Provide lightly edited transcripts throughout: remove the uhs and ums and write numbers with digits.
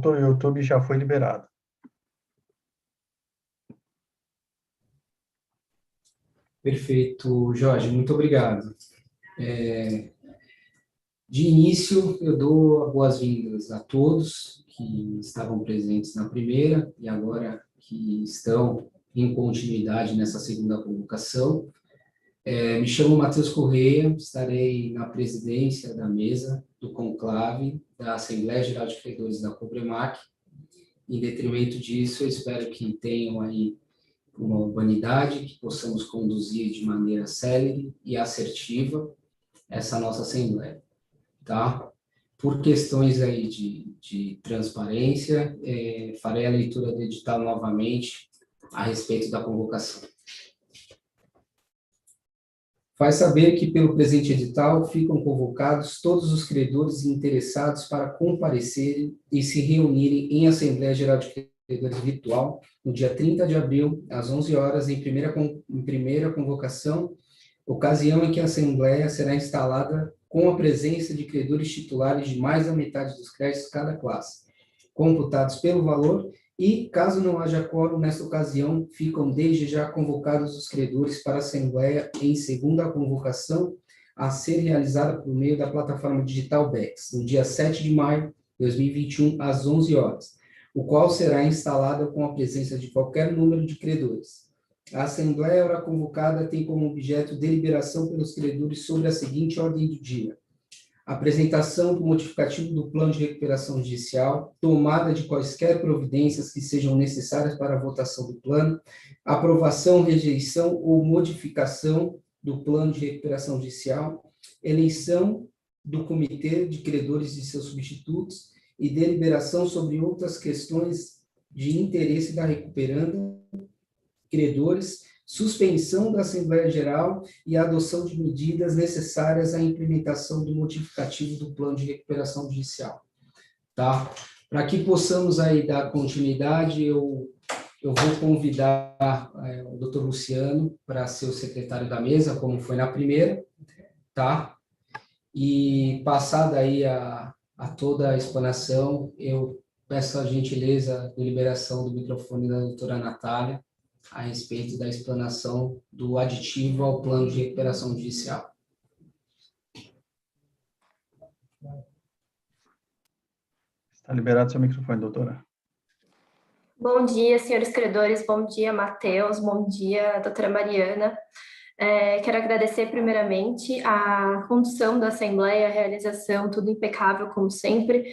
Doutor, o YouTube já foi liberado. Perfeito, Jorge, muito obrigado. De início, eu dou boas-vindas a todos que estavam presentes na primeira e agora que estão em continuidade nessa segunda convocação. Me chamo Matheus Correia, estarei na presidência da mesa do conclave da Assembleia Geral de Credores da Cobremac. Em detrimento disso, eu espero que tenham aí uma urbanidade, que possamos conduzir de maneira célere e assertiva essa nossa Assembleia, tá? Por questões aí de transparência, farei a leitura do edital novamente a respeito da convocação. Faz saber que, pelo presente edital, ficam convocados todos os credores interessados para comparecerem e se reunirem em Assembleia Geral de Credores virtual, no dia 30 de abril, às 11 horas, em primeira convocação, ocasião em que a Assembleia será instalada com a presença de credores titulares de mais da metade dos créditos de cada classe, computados pelo valor. E, caso não haja quórum nesta ocasião, ficam desde já convocados os credores para a Assembleia em segunda convocação, a ser realizada por meio da plataforma digital BEX, no dia 7 de maio de 2021, às 11 horas, o qual será instalada com a presença de qualquer número de credores. A Assembleia, ora convocada, tem como objeto deliberação pelos credores sobre a seguinte ordem do dia: apresentação do modificativo do plano de recuperação judicial, tomada de quaisquer providências que sejam necessárias para a votação do plano, aprovação, rejeição ou modificação do plano de recuperação judicial, eleição do comitê de credores e seus substitutos e deliberação sobre outras questões de interesse da recuperanda, credores, suspensão da Assembleia Geral e a adoção de medidas necessárias à implementação do modificativo do plano de recuperação judicial. Tá? Para que possamos aí dar continuidade, eu vou convidar o doutor Luciano para ser o secretário da mesa, como foi na primeira, tá? E passada aí a toda a explanação, eu peço a gentileza de liberação do microfone da doutora Natália, a respeito da explanação do aditivo ao plano de recuperação judicial. Está liberado seu microfone, doutora. Bom dia, senhores credores, bom dia, Matheus, bom dia, doutora Mariana. Quero agradecer primeiramente a condução da Assembleia, a realização, tudo impecável, como sempre,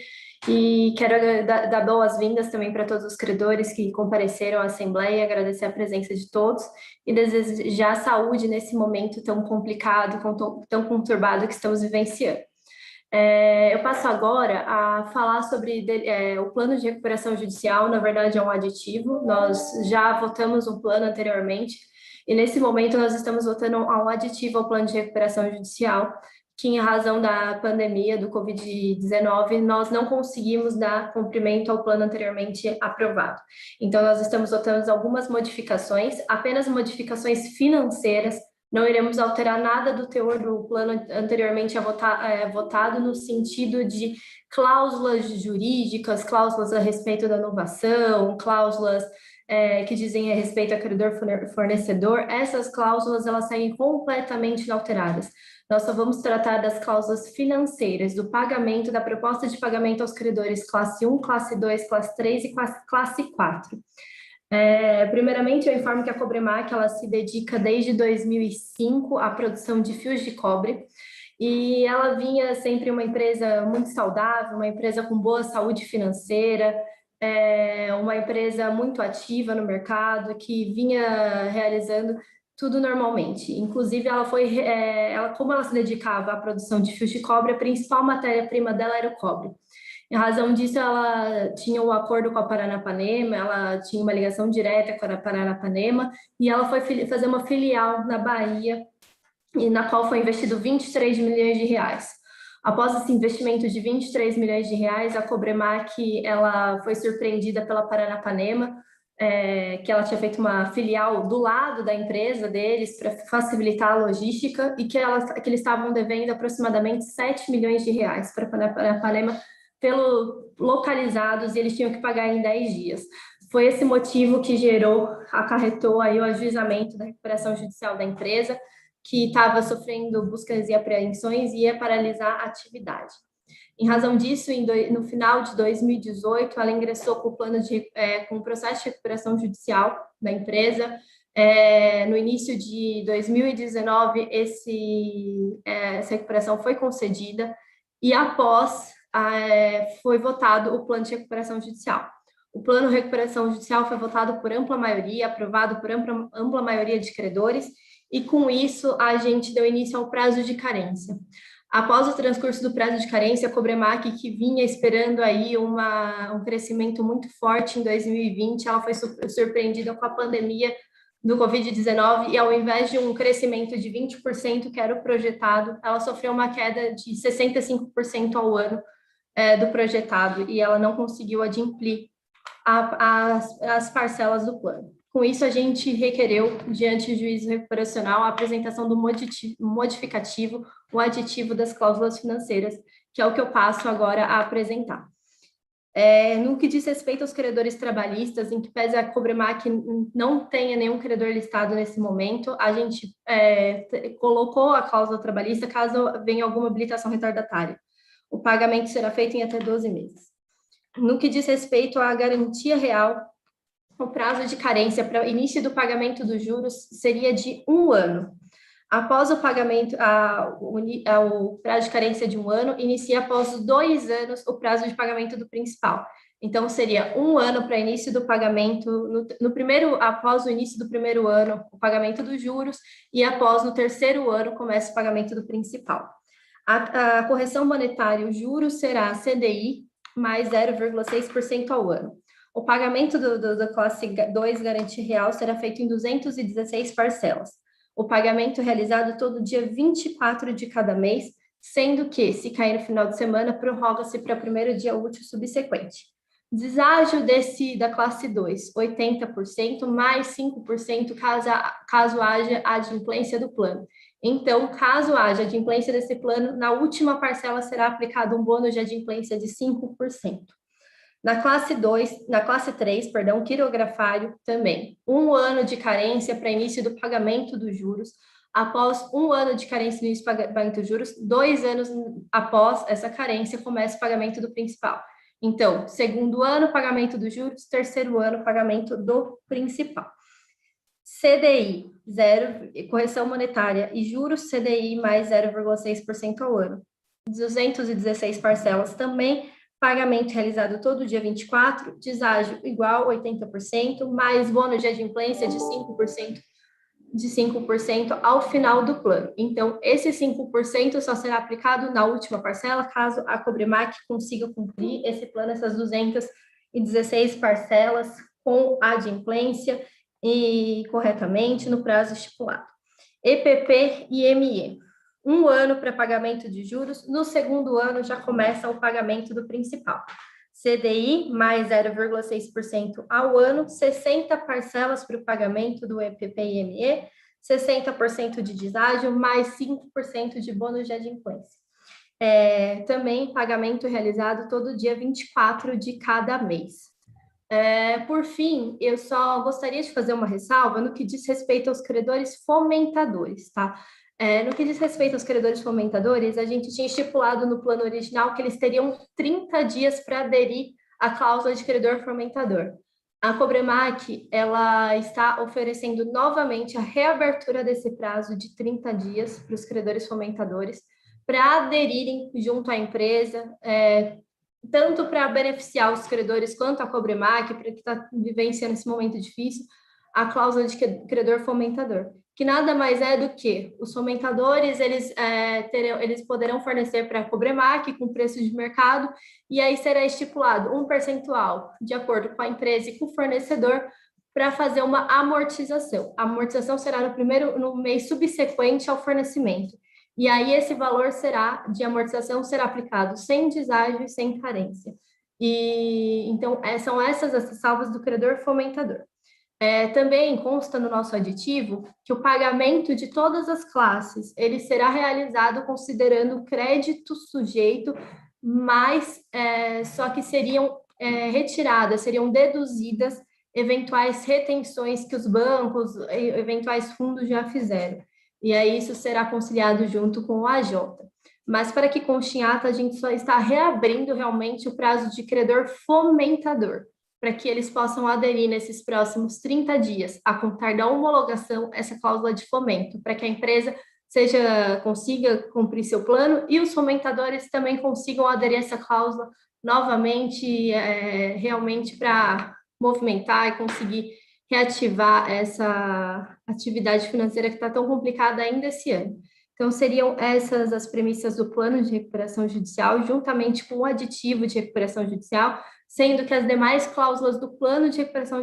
e quero dar boas-vindas também para todos os credores que compareceram à Assembleia, agradecer a presença de todos e desejar saúde nesse momento tão complicado, tão conturbado que estamos vivenciando. Eu passo agora a falar sobre o plano de recuperação judicial. Na verdade, é um aditivo, nós já votamos um plano anteriormente, e nesse momento nós estamos votando um aditivo ao plano de recuperação judicial, que em razão da pandemia do Covid-19, nós não conseguimos dar cumprimento ao plano anteriormente aprovado. Então, nós estamos votando algumas modificações, apenas modificações financeiras, não iremos alterar nada do teor do plano anteriormente votado no sentido de cláusulas jurídicas, cláusulas a respeito da inovação, cláusulas que dizem a respeito a credor fornecedor. Essas cláusulas, elas saem completamente inalteradas. Nós só vamos tratar das cláusulas financeiras, do pagamento, da proposta de pagamento aos credores classe 1, classe 2, classe 3 e classe 4. Primeiramente, eu informo que a Cobremac, ela se dedica desde 2005 à produção de fios de cobre, e ela vinha sempre uma empresa muito saudável, uma empresa com boa saúde financeira, uma empresa muito ativa no mercado, que vinha realizando tudo normalmente. Inclusive, como ela se dedicava à produção de fios de cobre, a principal matéria-prima dela era o cobre. Em razão disso, ela tinha um acordo com a Paranapanema, ela tinha uma ligação direta com a Paranapanema, e ela foi fazer uma filial na Bahia, e na qual foi investido 23 milhões de reais. Após esse investimento de 23 milhões de reais, a Cobremac, ela foi surpreendida pela Paranapanema, que ela tinha feito uma filial do lado da empresa deles para facilitar a logística, e que eles estavam devendo aproximadamente 7 milhões de reais para a Paranapanema localizados e eles tinham que pagar em 10 dias. Foi esse motivo que acarretou aí o ajuizamento da recuperação judicial da empresa, que estava sofrendo buscas e apreensões e ia paralisar a atividade. Em razão disso, no final de 2018, ela ingressou com com o processo de recuperação judicial da empresa. No início de 2019, essa recuperação foi concedida e após foi votado o plano de recuperação judicial. O plano de recuperação judicial foi votado por ampla maioria, aprovado por ampla maioria de credores, e com isso a gente deu início ao prazo de carência. Após o transcurso do prazo de carência, a Cobremac, que vinha esperando aí um crescimento muito forte em 2020, ela foi surpreendida com a pandemia do Covid-19 e ao invés de um crescimento de 20%, que era o projetado, ela sofreu uma queda de 65% ao ano do projetado e ela não conseguiu adimplir as parcelas do plano. Com isso, a gente requereu, diante do juízo recuperacional, a apresentação do modificativo, o aditivo das cláusulas financeiras, que é o que eu passo agora a apresentar. No que diz respeito aos credores trabalhistas, em que pese a Cobremac não tenha nenhum credor listado nesse momento, a gente colocou a cláusula trabalhista caso venha alguma habilitação retardatária. O pagamento será feito em até 12 meses. No que diz respeito à garantia real, o prazo de carência para o início do pagamento dos juros seria de 1 ano. Após o pagamento, o prazo de carência de 1 ano, inicia após 2 anos o prazo de pagamento do principal. Então, seria 1 ano para início do pagamento, após o início do primeiro ano, o pagamento dos juros, e após, no terceiro ano, começa o pagamento do principal. A correção monetária, o juros será CDI mais 0,6% ao ano. O pagamento da classe 2 garantia real será feito em 216 parcelas. O pagamento realizado todo dia 24 de cada mês, sendo que, se cair no final de semana, prorroga-se para o primeiro dia útil subsequente. Deságio da classe 2, 80%, mais 5% caso haja adimplência do plano. Então, caso haja adimplência desse plano, na última parcela será aplicado um bônus de adimplência de 5%. Na classe 3, quirografário, também. 1 ano de carência para início do pagamento dos juros. Após 1 ano de carência no início do pagamento dos juros, 2 anos após essa carência, começa o pagamento do principal. Então, segundo ano, pagamento dos juros, terceiro ano, pagamento do principal. CDI, correção monetária e juros CDI mais 0,6% ao ano. 216 parcelas também, pagamento realizado todo dia 24, deságio igual 80%, mais bônus de adimplência de 5% ao final do plano. Então, esse 5% só será aplicado na última parcela, caso a Cobremac consiga cumprir esse plano, essas 216 parcelas com adimplência e corretamente no prazo estipulado. EPP e ME. 1 ano para pagamento de juros, no segundo ano já começa o pagamento do principal. CDI mais 0,6% ao ano, 60 parcelas para o pagamento do EPP e ME, 60% de deságio, mais 5% de bônus de adimplência. Também pagamento realizado todo dia 24 de cada mês. Por fim, eu só gostaria de fazer uma ressalva no que diz respeito aos credores fomentadores, tá? No que diz respeito aos credores fomentadores, a gente tinha estipulado no plano original que eles teriam 30 dias para aderir à cláusula de credor fomentador. A Cobremac, ela está oferecendo novamente a reabertura desse prazo de 30 dias para os credores fomentadores, para aderirem junto à empresa, tanto para beneficiar os credores quanto a Cobremac, para que está vivenciando esse momento difícil, a cláusula de credor fomentador, que nada mais é do que os fomentadores, eles poderão fornecer para a Cobremac com preço de mercado, e aí será estipulado um percentual de acordo com a empresa e com o fornecedor para fazer uma amortização. A amortização será no mês subsequente ao fornecimento. E aí esse valor de amortização será aplicado sem deságio e sem carência. Então, são essas as ressalvas do credor fomentador. Também consta no nosso aditivo que o pagamento de todas as classes ele será realizado considerando o crédito sujeito mas só que seriam retiradas, seriam deduzidas eventuais retenções que os bancos, eventuais fundos já fizeram. E aí isso será conciliado junto com o AJ. Mas para que conste em ata, a gente só está reabrindo realmente o prazo de credor fomentador, para que eles possam aderir nesses próximos 30 dias, a contar da homologação, essa cláusula de fomento, para que a empresa consiga cumprir seu plano e os fomentadores também consigam aderir a essa cláusula novamente, realmente para movimentar e conseguir reativar essa atividade financeira que está tão complicada ainda esse ano. Então, seriam essas as premissas do plano de recuperação judicial, juntamente com o aditivo de recuperação judicial, sendo que as demais cláusulas do plano de recuperação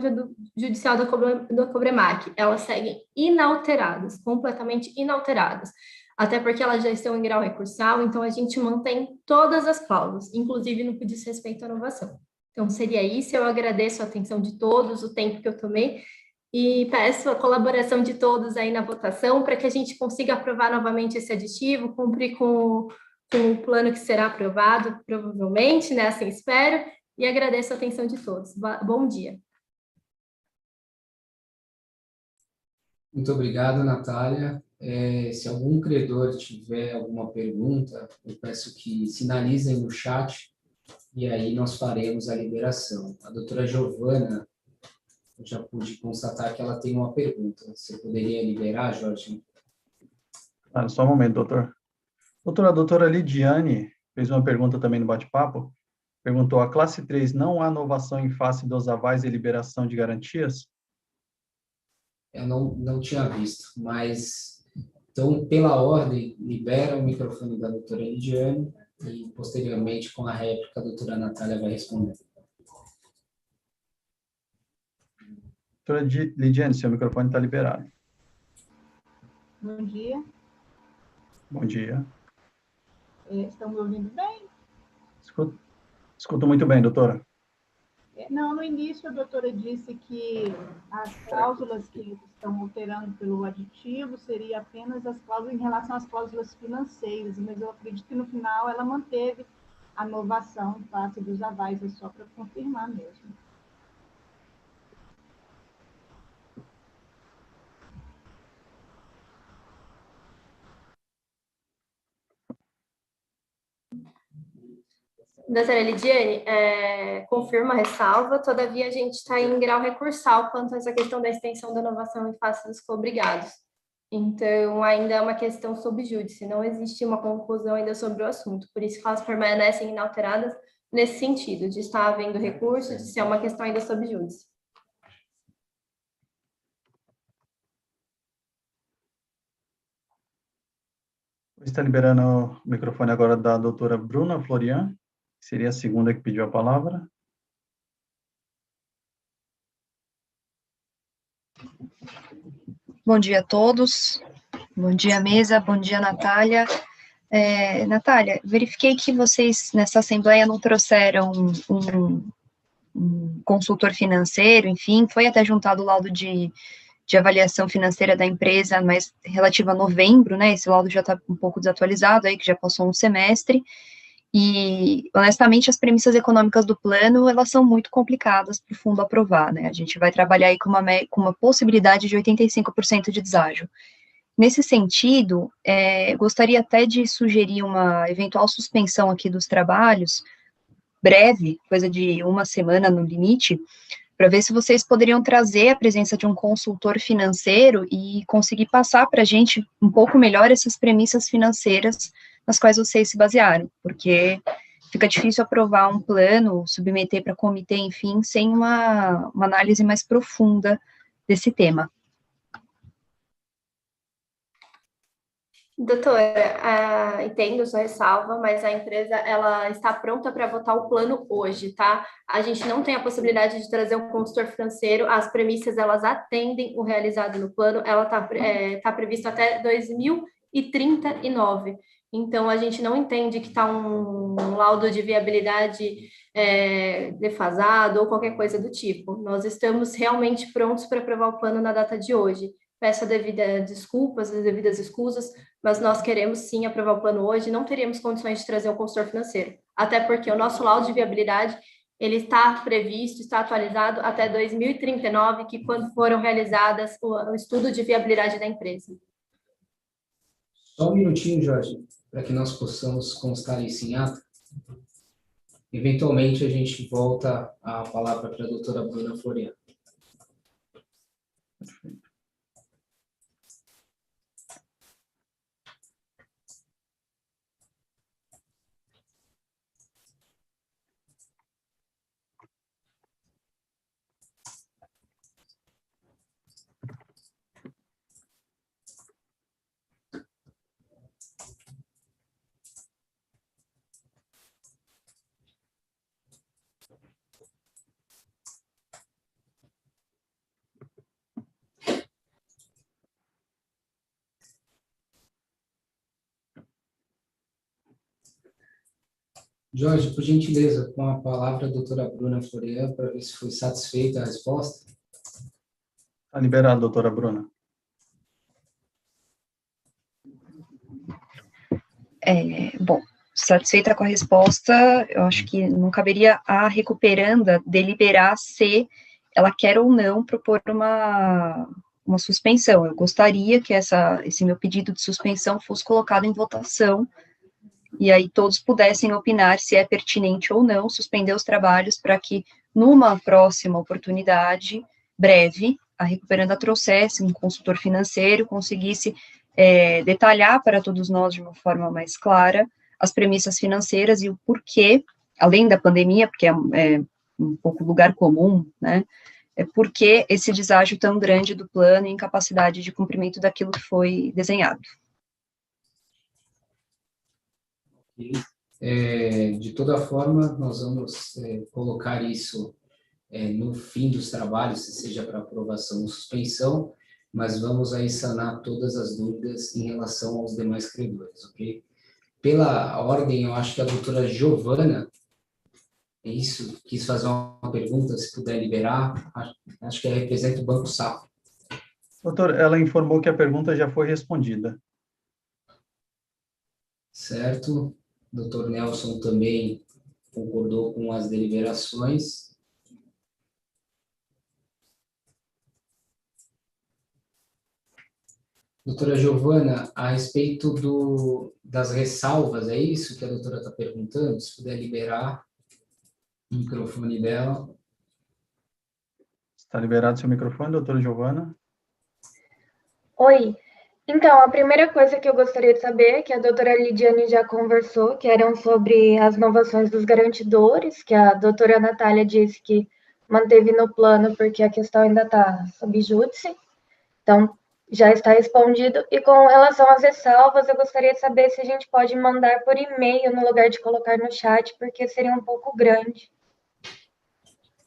judicial da Cobremac, elas seguem inalteradas, completamente inalteradas, até porque elas já estão em grau recursal, então a gente mantém todas as cláusulas, inclusive no que diz respeito à inovação. Então, seria isso, eu agradeço a atenção de todos, o tempo que eu tomei, e peço a colaboração de todos aí na votação para que a gente consiga aprovar novamente esse aditivo, cumprir com o plano que será aprovado, provavelmente, né? Assim espero, e agradeço a atenção de todos. Bom dia. Muito obrigado, Natália. Se algum credor tiver alguma pergunta, eu peço que sinalizem no chat e aí nós faremos a liberação. A doutora Giovana, eu já pude constatar que ela tem uma pergunta. Você poderia liberar, Jorge? Só um momento, doutor. A doutora Lidiane fez uma pergunta também no bate-papo. Perguntou, a classe 3 não há inovação em face dos avais e liberação de garantias? Eu não tinha visto, mas, então, pela ordem, libera o microfone da doutora Lidiane e, posteriormente, com a réplica, a doutora Natália vai responder. Doutora Lidiane, seu microfone está liberado. Bom dia. Bom dia. Estão me ouvindo bem? Escuto muito bem, doutora. Não, no início a doutora disse que as cláusulas que estão alterando pelo aditivo seria apenas as cláusulas em relação às cláusulas financeiras, mas eu acredito que no final ela manteve a inovação em face dos avais, é só para confirmar mesmo. Doutora Lidiane, confirma a ressalva, todavia a gente está em grau recursal quanto a essa questão da extensão da inovação em face dos cobrigados. Então, ainda é uma questão sob júdice, não existe uma conclusão ainda sobre o assunto, por isso que elas permanecem inalteradas nesse sentido, de estar havendo recurso, de ser uma questão ainda sob júdice. Está liberando o microfone agora da doutora Bruna Florian, que seria a segunda que pediu a palavra. Bom dia a todos, bom dia mesa, bom dia Natália. Natália, verifiquei que vocês nessa assembleia não trouxeram um consultor financeiro, enfim, foi até juntado o laudo de avaliação financeira da empresa, mas relativo a novembro, né, esse laudo já está um pouco desatualizado aí, que já passou um semestre, e, honestamente, as premissas econômicas do plano, elas são muito complicadas para o fundo aprovar, né, a gente vai trabalhar aí com uma possibilidade de 85% de deságio. Nesse sentido, gostaria até de sugerir uma eventual suspensão aqui dos trabalhos, breve, coisa de uma semana no limite, para ver se vocês poderiam trazer a presença de um consultor financeiro e conseguir passar para a gente um pouco melhor essas premissas financeiras nas quais vocês se basearam, porque fica difícil aprovar um plano, submeter para comitê, enfim, sem uma análise mais profunda desse tema. Doutora, entendo sua ressalva, mas a empresa ela está pronta para votar o plano hoje, tá? A gente não tem a possibilidade de trazer um consultor financeiro, as premissas elas atendem o realizado no plano, ela tá previsto até 2039. Então, a gente não entende que está um laudo de viabilidade defasado ou qualquer coisa do tipo. Nós estamos realmente prontos para aprovar o plano na data de hoje. Peço a devida desculpas, as devidas escusas, mas nós queremos sim aprovar o plano hoje, não teríamos condições de trazer um consultor financeiro. até porque o nosso laudo de viabilidade ele está previsto, está atualizado até 2039, que quando foram realizadas o estudo de viabilidade da empresa. Só um minutinho, Jorge, para que nós possamos constar isso em ata. Eventualmente, a gente volta a palavra para a doutora Bruna Floriano. Jorge, por gentileza, com a palavra a doutora Bruna Floriano, para ver se foi satisfeita a resposta. Está liberado, doutora Bruna. Bom, satisfeita com a resposta, eu acho que não caberia a recuperanda deliberar se ela quer ou não propor uma suspensão. Eu gostaria que esse meu pedido de suspensão fosse colocado em votação, e aí todos pudessem opinar se é pertinente ou não suspender os trabalhos para que, numa próxima oportunidade, breve, a recuperanda trouxesse um consultor financeiro, conseguisse detalhar para todos nós de uma forma mais clara as premissas financeiras e o porquê, além da pandemia, porque é um pouco lugar comum, né, por que esse deságio tão grande do plano e incapacidade de cumprimento daquilo que foi desenhado. De toda forma, nós vamos colocar isso no fim dos trabalhos, seja para aprovação ou suspensão, mas vamos aí sanar todas as dúvidas em relação aos demais credores, ok? Pela ordem, eu acho que a doutora Giovana, quis fazer uma pergunta, se puder liberar, acho que representa o Banco Safra. Doutor, ela informou que a pergunta já foi respondida. Certo. Doutor Nelson também concordou com as deliberações. Doutora Giovana, a respeito das ressalvas, é isso que a doutora está perguntando? Se puder liberar o microfone dela. Está liberado seu microfone, doutora Giovana? Oi. Então, a primeira coisa que eu gostaria de saber, que a doutora Lidiane já conversou, que eram sobre as inovações dos garantidores, que a doutora Natália disse que manteve no plano porque a questão ainda está sob júdice. Então, já está respondido. E com relação às ressalvas, eu gostaria de saber se a gente pode mandar por e-mail no lugar de colocar no chat, porque seria um pouco grande.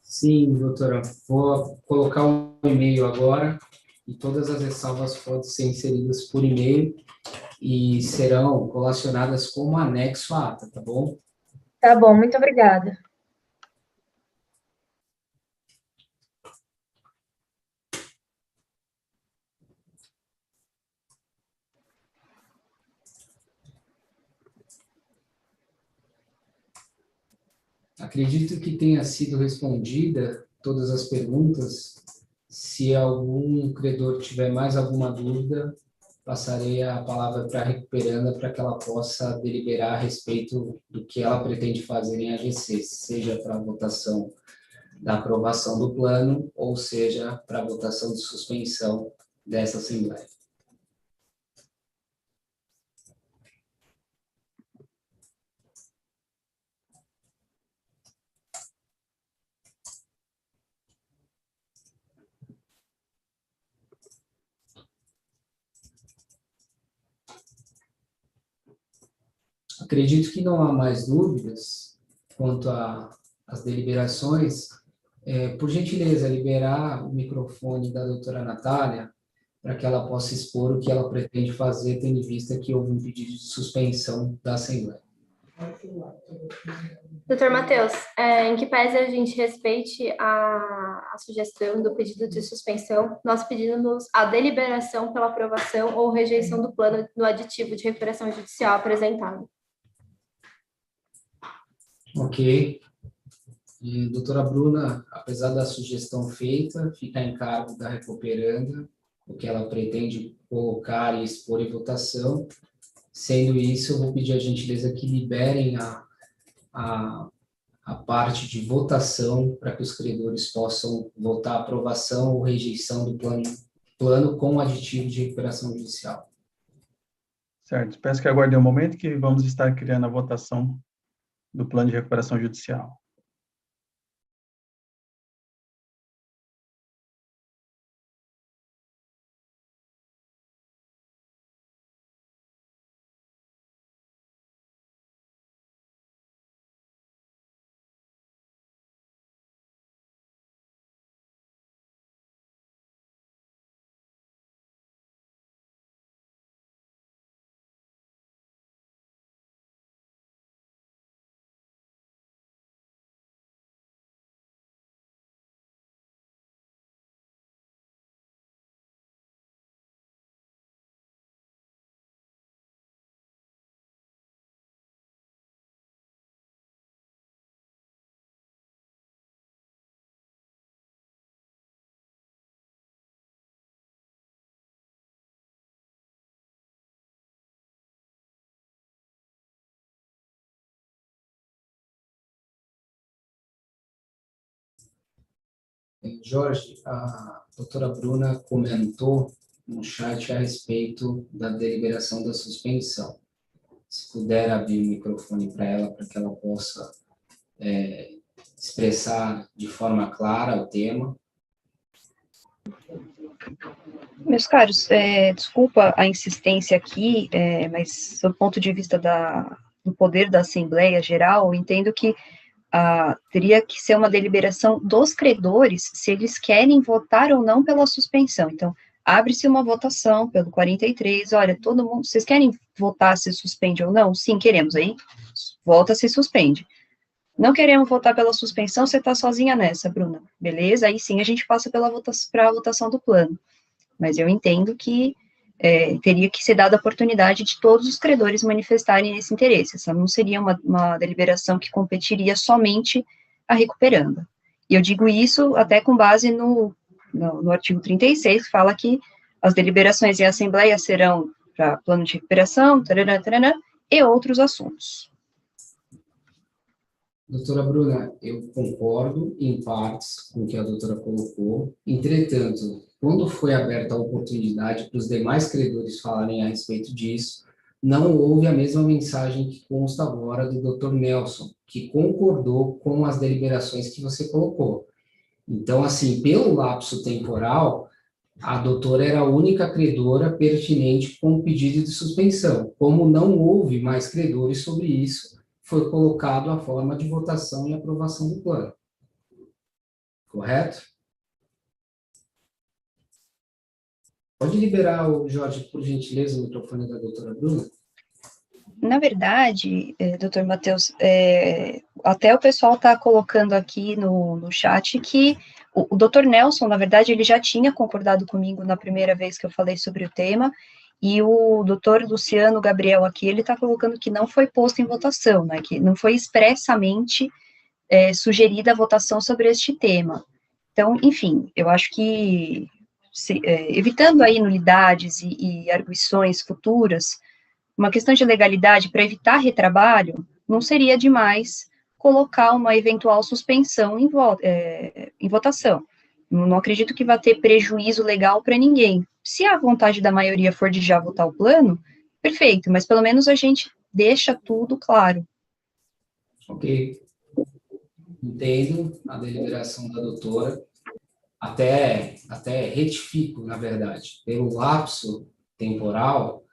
Sim, doutora. Vou colocar um e-mail agora e todas as ressalvas podem ser inseridas por e-mail e serão colacionadas como anexo à ata, tá bom? Tá bom, muito obrigada. Acredito que tenha sido respondida todas as perguntas. Se algum credor tiver mais alguma dúvida, passarei a palavra para a recuperanda para que ela possa deliberar a respeito do que ela pretende fazer em AGC, seja para a votação da aprovação do plano, ou seja, para a votação de suspensão dessa Assembleia. Acredito que não há mais dúvidas quanto às deliberações. Por gentileza, liberar o microfone da doutora Natália para que ela possa expor o que ela pretende fazer, tendo em vista que houve um pedido de suspensão da Assembleia. Doutor Matheus, em que pese a gente respeite a sugestão do pedido de suspensão, nós pedimos a deliberação pela aprovação ou rejeição do plano no aditivo de recuperação judicial apresentado. Ok. E, doutora Bruna, apesar da sugestão feita, fica em cargo da recuperanda, o que ela pretende colocar e expor em votação. Sendo isso, eu vou pedir a gentileza que liberem a parte de votação para que os credores possam votar a aprovação ou rejeição do plano com aditivo de recuperação judicial. Certo. Peço que aguardem um momento que vamos estar criando a votação do plano de recuperação judicial. Jorge, a doutora Bruna comentou no chat a respeito da deliberação da suspensão. Se puder abrir o microfone para ela, para que ela possa expressar de forma clara o tema. Meus caros, desculpa a insistência aqui, mas do ponto de vista do poder da Assembleia Geral, eu entendo que teria que ser uma deliberação dos credores se eles querem votar ou não pela suspensão. Então, abre-se uma votação pelo 43, olha, todo mundo, vocês querem votar se suspende ou não? Sim, queremos, aí vota se suspende. Não queremos votar pela suspensão, você está sozinha nessa, Bruna. Beleza? Aí sim a gente passa para a votação do plano. Mas eu entendo que teria que ser dada a oportunidade de todos os credores manifestarem esse interesse. Essa não seria uma deliberação que competiria somente a recuperanda. E eu digo isso até com base no artigo 36, que fala que as deliberações em assembleia serão para plano de recuperação, tarará, tarará, e outros assuntos. Doutora Bruna, eu concordo em partes com o que a doutora colocou. Entretanto, quando foi aberta a oportunidade para os demais credores falarem a respeito disso, não houve a mesma mensagem que consta agora do doutor Nelson, que concordou com as deliberações que você colocou. Então, assim, pelo lapso temporal, a doutora era a única credora pertinente com o pedido de suspensão. Como não houve mais credores sobre isso, foi colocado a forma de votação e aprovação do plano. Correto? Pode liberar, Jorge, por gentileza, o microfone da doutora Bruna? Na verdade, doutor Matheus, até o pessoal está colocando aqui no chat que o doutor Nelson, na verdade, ele já tinha concordado comigo na primeira vez que eu falei sobre o tema, e o doutor Luciano Gabriel aqui, ele está colocando que não foi posto em votação, né, que não foi expressamente sugerida a votação sobre este tema. Então, enfim, eu acho que, evitando aí nulidades e arguições futuras, uma questão de legalidade para evitar retrabalho, não seria demais colocar uma eventual suspensão em votação. Não acredito que vá ter prejuízo legal para ninguém. Se a vontade da maioria for de já votar o plano, perfeito, mas pelo menos a gente deixa tudo claro. Ok. Entendo a deliberação da doutora. Até retifico, na verdade, pelo lapso temporal,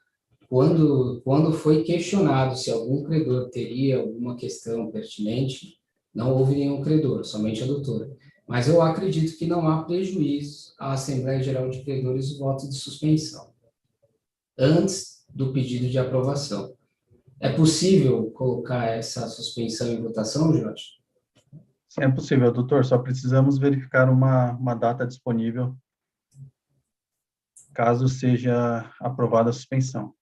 quando foi questionado se algum credor teria alguma questão pertinente, não houve nenhum credor, somente a doutora. Mas eu acredito que não há prejuízo à Assembleia Geral de Credores o voto de suspensão, antes do pedido de aprovação. É possível colocar essa suspensão em votação, Jorge? Sim, é possível, doutor, só precisamos verificar uma data disponível, caso seja aprovada a suspensão.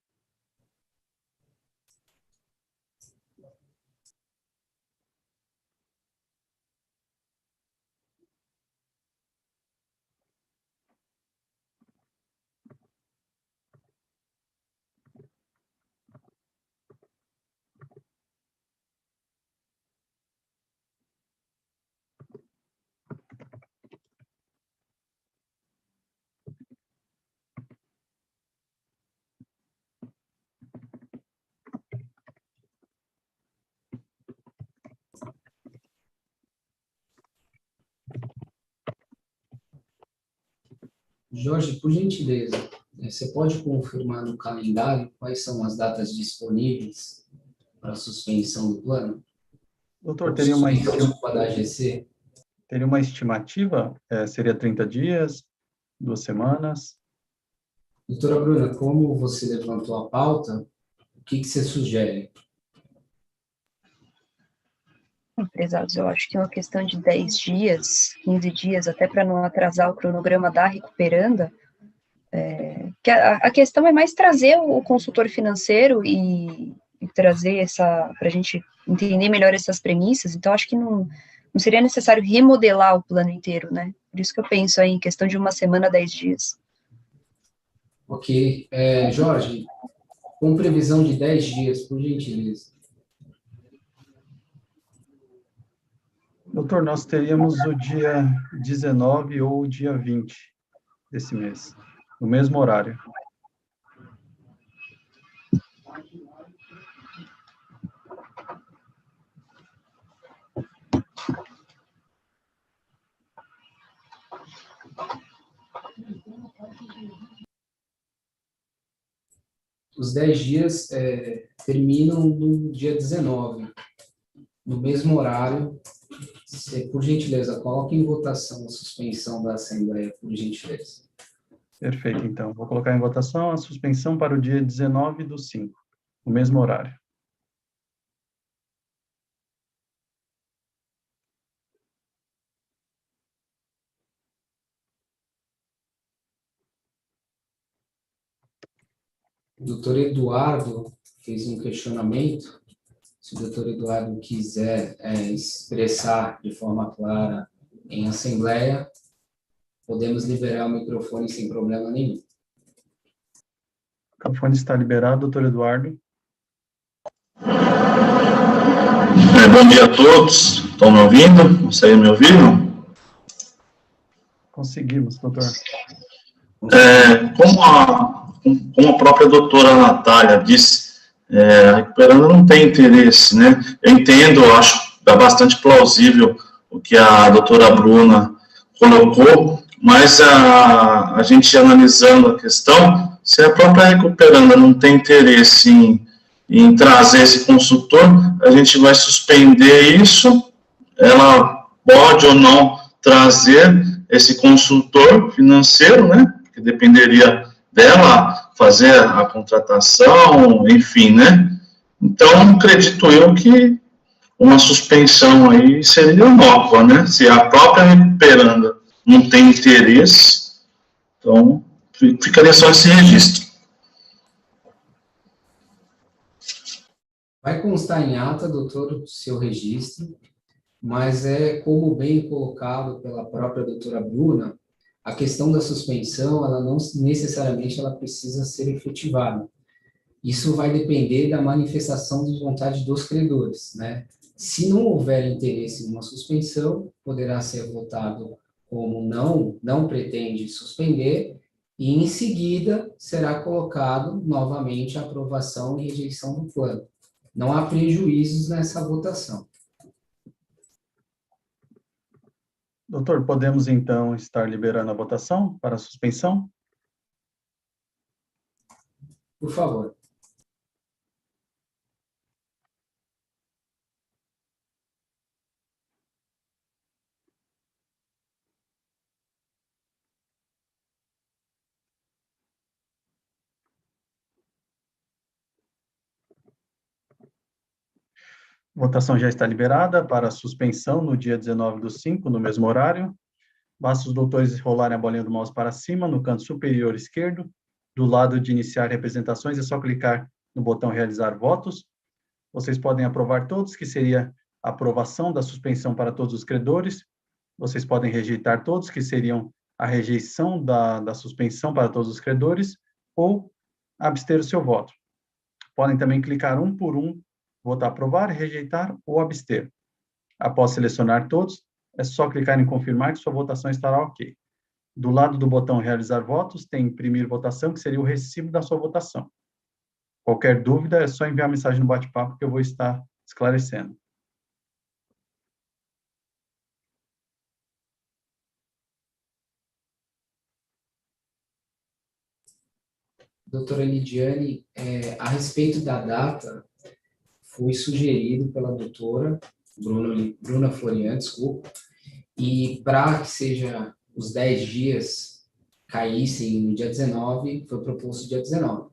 Jorge, por gentileza, você pode confirmar no calendário quais são as datas disponíveis para a suspensão do plano? Doutor, Desculpa da AGC. teria uma estimativa? Seria 30 dias, 2 semanas? Doutora Bruna, como você levantou a pauta, o que você sugere? Prezados, eu acho que é uma questão de 10 dias, 15 dias, até para não atrasar o cronograma da Recuperanda. Que a questão é mais trazer o consultor financeiro e trazer para a gente entender melhor essas premissas. Então, acho que não seria necessário remodelar o plano inteiro, né? Por isso que eu penso aí em questão de 1 semana, 10 dias. Ok. Jorge, com previsão de 10 dias, por gentileza. Doutor, nós teríamos o dia 19 ou o dia 20 desse mês, no mesmo horário. Os 10 dias terminam no dia 19, no mesmo horário. Você, por gentileza, coloque em votação a suspensão da Assembleia, por gentileza. Perfeito, então. Vou colocar em votação a suspensão para o dia 19/5, no mesmo horário. O doutor Eduardo fez um questionamento. Se o doutor Eduardo quiser expressar de forma clara em Assembleia, podemos liberar o microfone sem problema nenhum. O microfone está liberado, doutor Eduardo. Bom dia a todos. Estão me ouvindo? Conseguem me ouvir? Conseguimos, doutor. Como a própria doutora Natália disse, a Recuperanda não tem interesse, né? Eu entendo, eu acho bastante plausível o que a doutora Bruna colocou, mas a gente analisando a questão, se a própria Recuperanda não tem interesse em trazer esse consultor, a gente vai suspender isso, ela pode ou não trazer esse consultor financeiro, né, que dependeria dela fazer a contratação, enfim, né, então acredito eu que uma suspensão aí seria inócua, né, se a própria Recuperanda não tem interesse, então ficaria só esse registro. Vai constar em ata, doutor, o seu registro, mas como bem colocado pela própria doutora Bruna, a questão da suspensão, ela não necessariamente ela precisa ser efetivada. Isso vai depender da manifestação de vontade dos credores, né? Se não houver interesse em uma suspensão, poderá ser votado como não pretende suspender, e em seguida será colocado novamente a aprovação e rejeição do plano. Não há prejuízos nessa votação. Doutor, podemos então estar liberando a votação para a suspensão? Por favor. Votação já está liberada para a suspensão no dia 19/5, no mesmo horário. Basta os doutores rolarem a bolinha do mouse para cima, no canto superior esquerdo. Do lado de iniciar representações, é só clicar no botão realizar votos. Vocês podem aprovar todos, que seria a aprovação da suspensão para todos os credores. Vocês podem rejeitar todos, que seriam a rejeição da suspensão para todos os credores, ou abster o seu voto. Podem também clicar um por um, votar aprovar, rejeitar ou abster. Após selecionar todos, é só clicar em confirmar que sua votação estará ok. Do lado do botão realizar votos, tem imprimir votação, que seria o recibo da sua votação. Qualquer dúvida, é só enviar mensagem no bate-papo que eu vou estar esclarecendo. doutora Lidiane, a respeito da data, foi sugerido pela doutora Bruna Florian, desculpa, e para que seja os 10 dias caíssem no dia 19, foi proposto dia 19.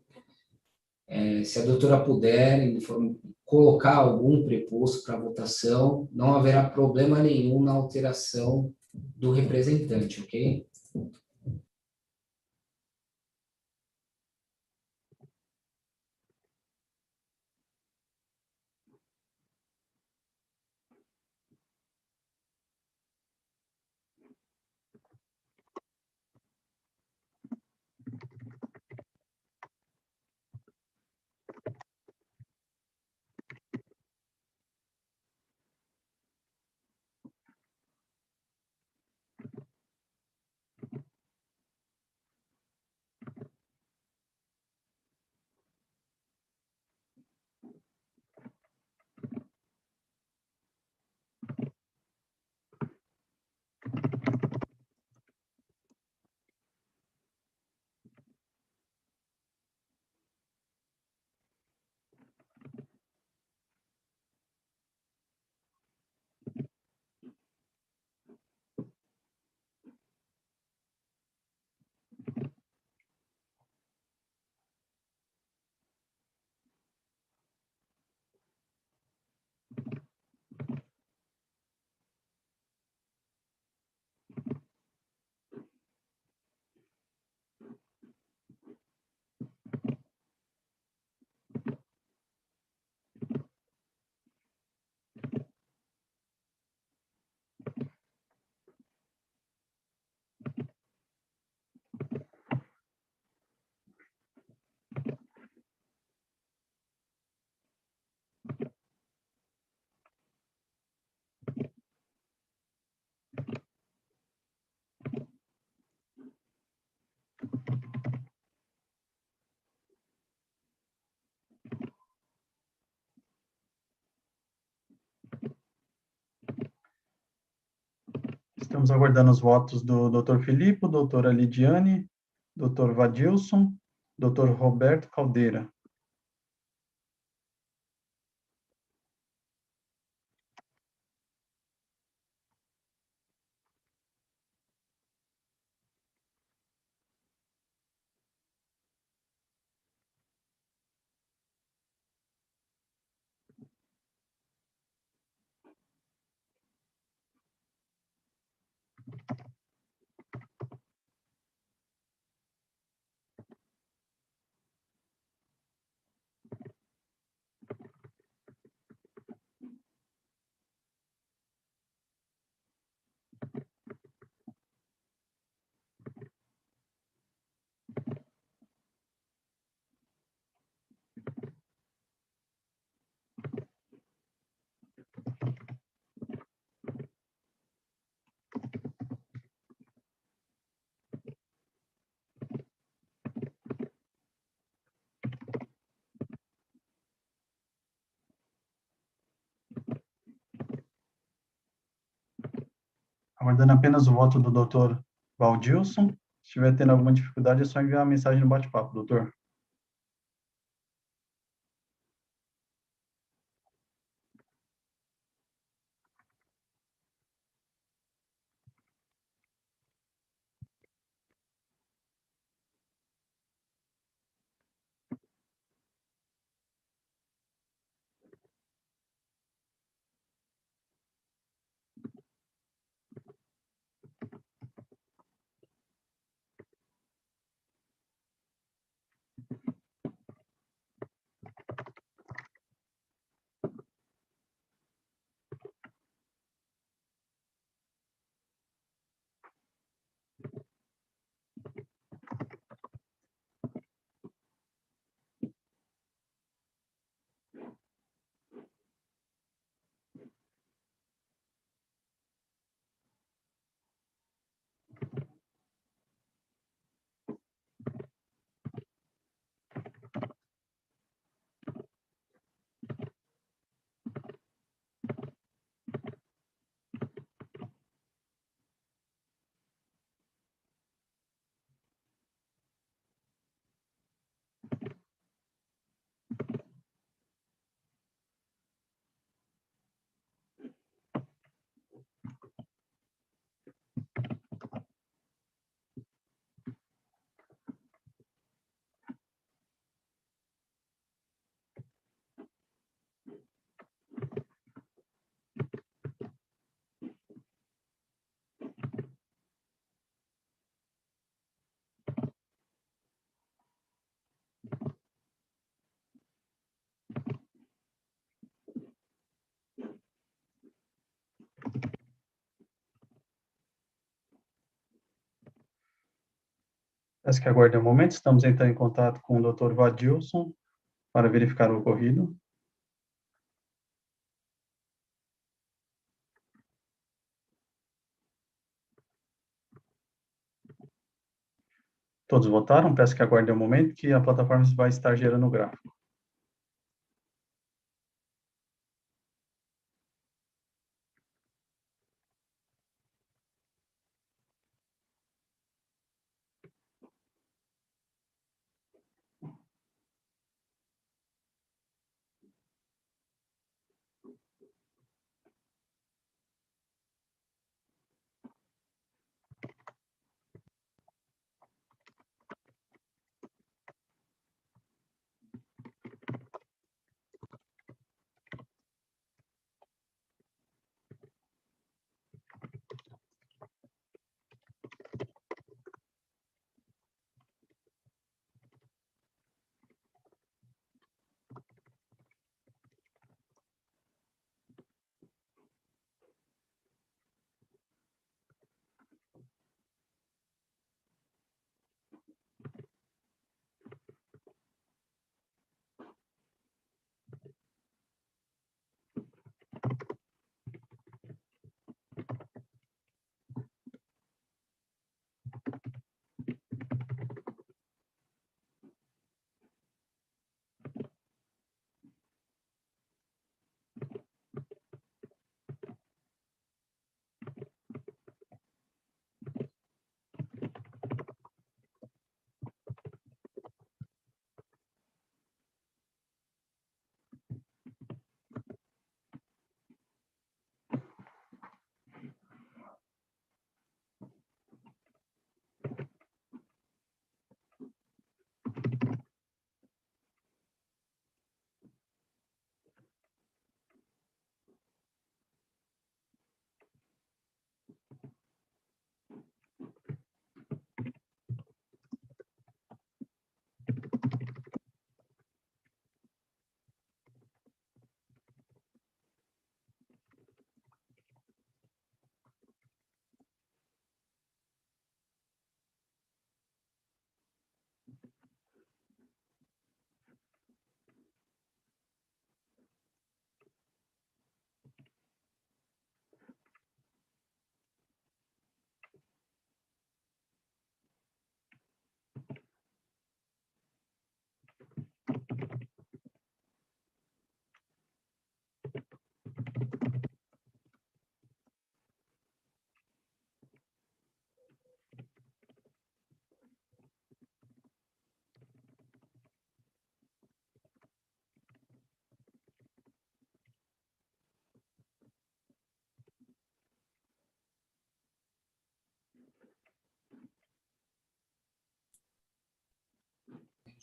Se a doutora puder colocar algum preposto para votação, não haverá problema nenhum na alteração do representante, ok? Estamos aguardando os votos do Dr. Filipe, doutora Lidiane, Dr. Vadilson, Dr. Roberto Caldeira. Aguardando apenas o voto do Dr. Valdilson. Se estiver tendo alguma dificuldade, é só enviar uma mensagem no bate-papo, doutor. Peço que aguardem um momento, estamos entrando em contato com o Dr. Vadilson para verificar o ocorrido. Todos votaram? Peço que aguardem um momento que a plataforma vai estar gerando o gráfico.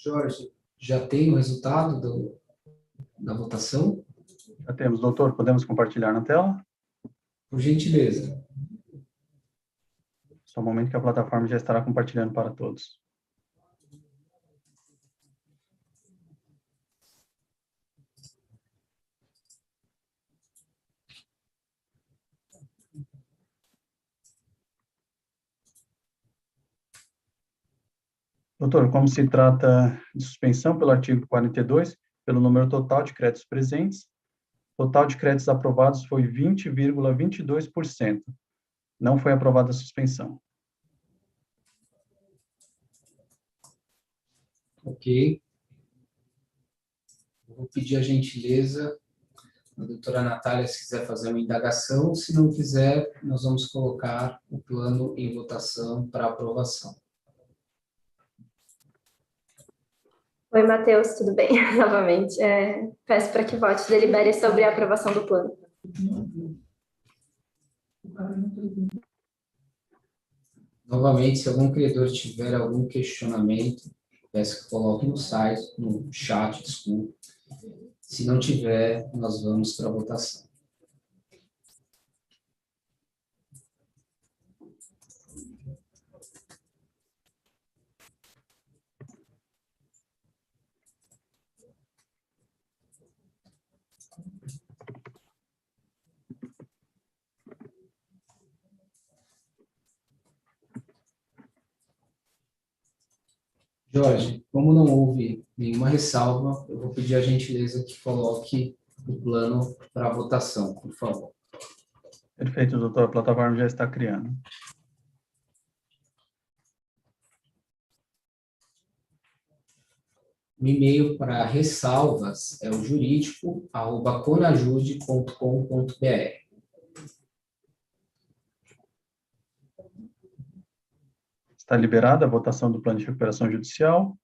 Jorge, já tem o resultado da votação? Já temos, doutor, podemos compartilhar na tela? Por gentileza. Só um momento que a plataforma já estará compartilhando para todos. Doutor, como se trata de suspensão pelo artigo 42, pelo número total de créditos presentes, o total de créditos aprovados foi 20,22%. Não foi aprovada a suspensão. Ok. Vou pedir a gentileza da doutora Natália, se quiser fazer uma indagação. Se não quiser, nós vamos colocar o plano em votação para aprovação. Oi, Matheus, tudo bem? Novamente. Peço para que vote e delibere sobre a aprovação do plano. Novamente, se algum credor tiver algum questionamento, peço que coloque no site, no chat, desculpa. Se não tiver, nós vamos para a votação. Jorge, como não houve nenhuma ressalva, eu vou pedir a gentileza que coloque o plano para votação, por favor. Perfeito, doutor. A plataforma já está criando. O e-mail para ressalvas é o jurídico@conajude.com.br. Está liberada a votação do plano de recuperação judicial.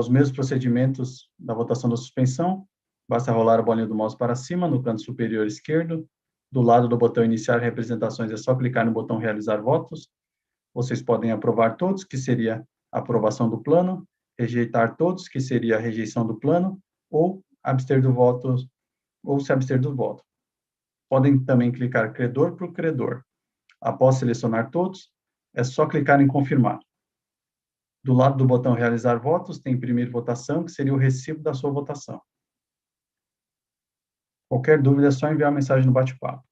Os mesmos procedimentos da votação da suspensão. Basta rolar a bolinha do mouse para cima, no canto superior esquerdo. Do lado do botão iniciar representações, é só clicar no botão realizar votos. Vocês podem aprovar todos, que seria a aprovação do plano, rejeitar todos, que seria a rejeição do plano, ou abster do voto, ou se abster do voto. Podem também clicar credor por credor. Após selecionar todos, é só clicar em confirmar. Do lado do botão realizar votos, tem imprimir votação, que seria o recibo da sua votação. Qualquer dúvida é só enviar mensagem no bate-papo.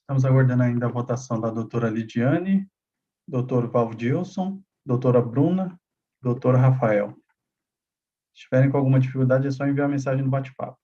Estamos aguardando ainda a votação da doutora Lidiane, doutor Valdilson, doutora Bruna, doutor Rafael. Se estiverem com alguma dificuldade, é só enviar mensagem no bate-papo.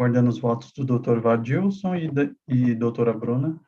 aguardando os votos do doutor Vardilson e doutora Bruna.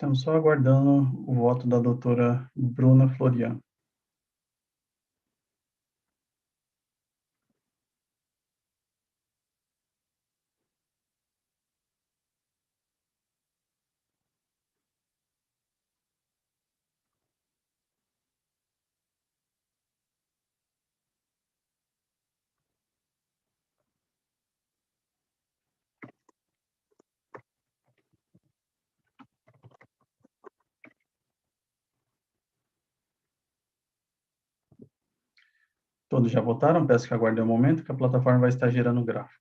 Estamos só aguardando o voto da doutora Bruna Floriano. Todos já votaram? Peço que aguardem um momento, que a plataforma vai estar gerando o gráfico.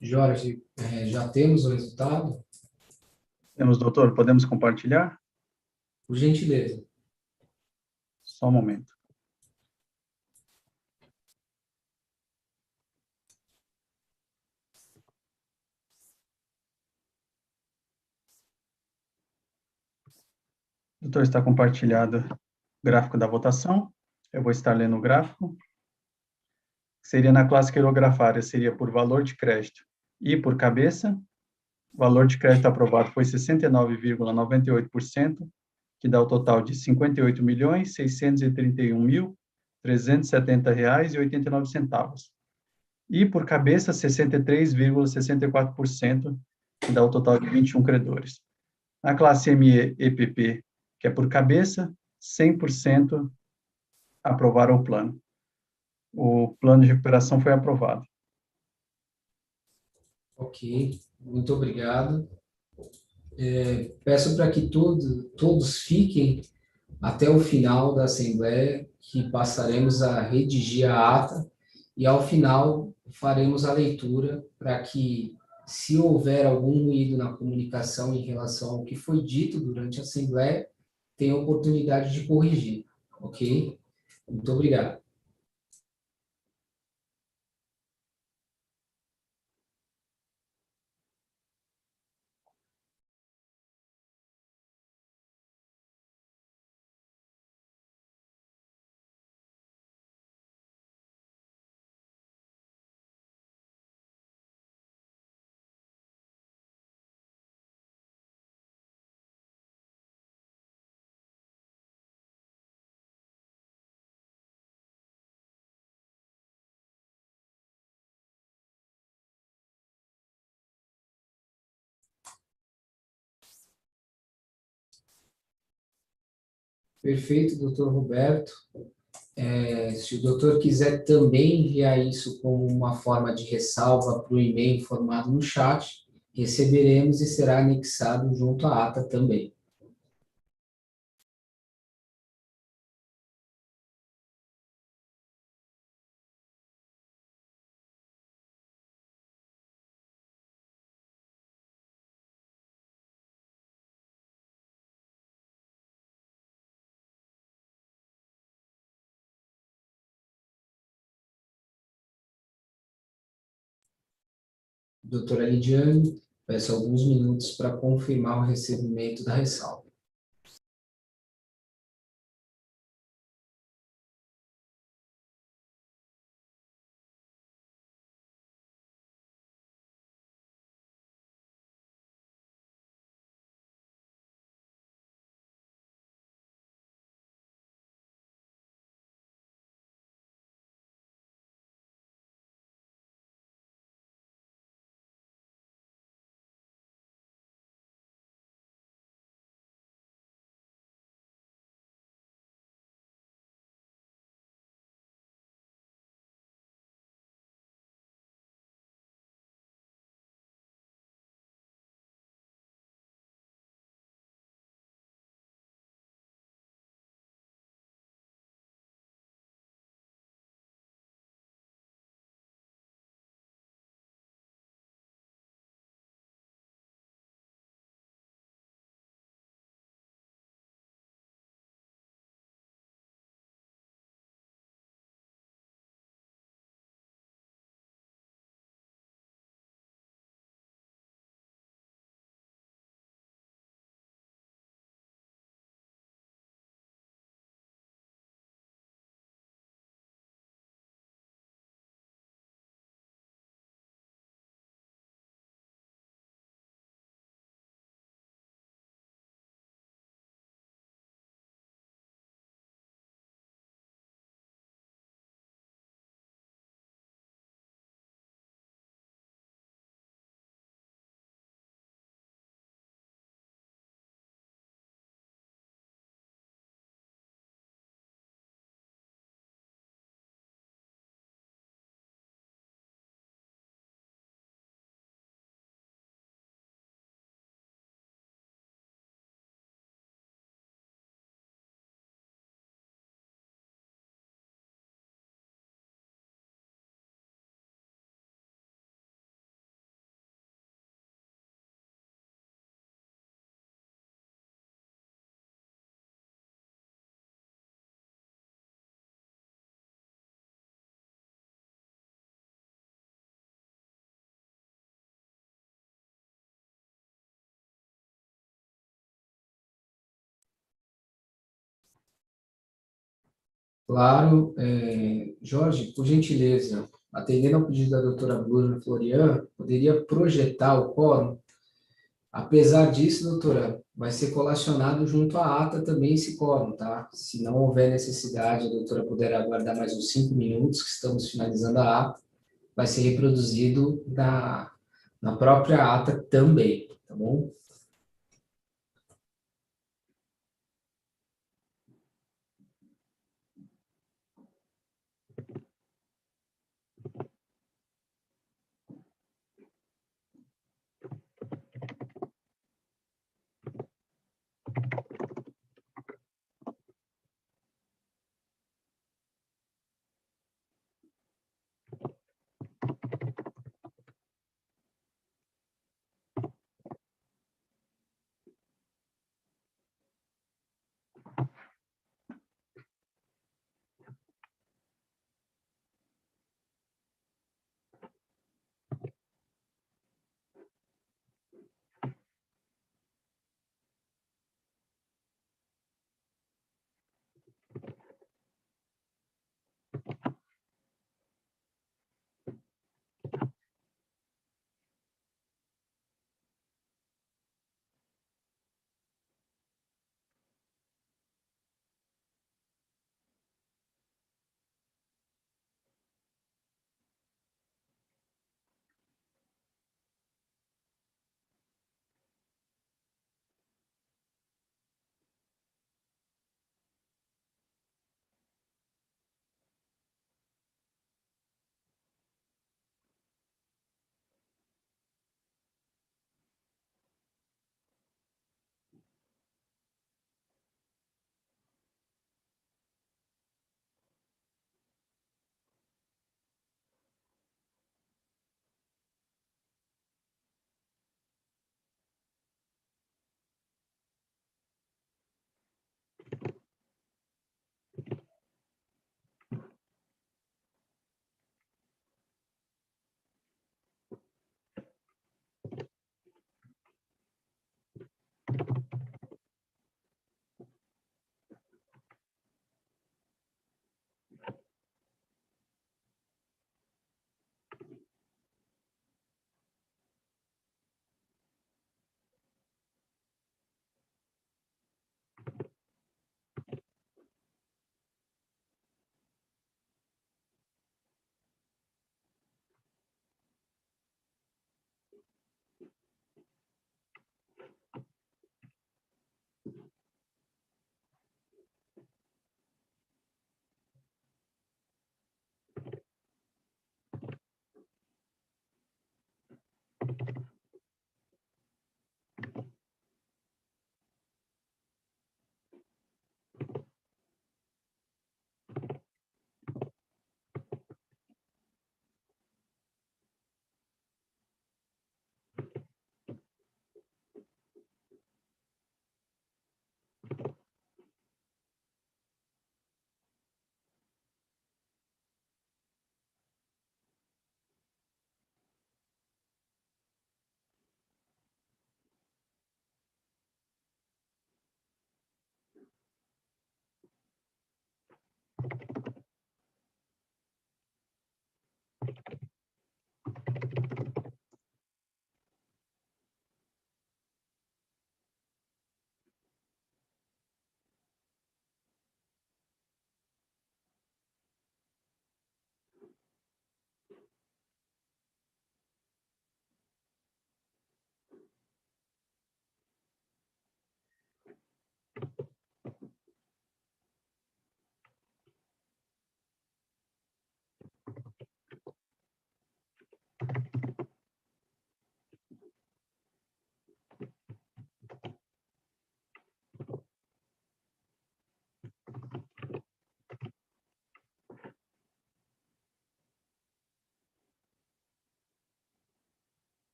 Jorge, já temos o resultado? Temos, doutor, podemos compartilhar? Por gentileza. Só um momento. Doutor, está compartilhado o gráfico da votação. Eu vou estar lendo o gráfico. Seria na classe quirografária, seria por valor de crédito e por cabeça. O valor de crédito aprovado foi 69,98%, que dá o total de R$ 58.631.370,89. E por cabeça, 63,64%, que dá o total de 21 credores. Na classe MEPP, que é por cabeça, 100% aprovaram o plano. O plano de recuperação foi aprovado. Ok, muito obrigado. Peço para que todos fiquem até o final da Assembleia, que passaremos a redigir a ata, e ao final faremos a leitura para que, se houver algum ruído na comunicação em relação ao que foi dito durante a Assembleia, tenha a oportunidade de corrigir, ok? Muito obrigado. Perfeito, doutor Roberto. Se o doutor quiser também enviar isso como uma forma de ressalva para o e-mail informado no chat, receberemos e será anexado junto à ata também. Doutora Lidiane, peço alguns minutos para confirmar o recebimento da ressalva. Claro, Jorge, por gentileza, atendendo ao pedido da doutora Bruna Florian, poderia projetar o quórum? Apesar disso, doutora, vai ser colacionado junto à ata também esse quórum, tá? Se não houver necessidade, a doutora poderá aguardar mais uns 5 minutos, que estamos finalizando a ata, vai ser reproduzido na própria ata também, tá bom?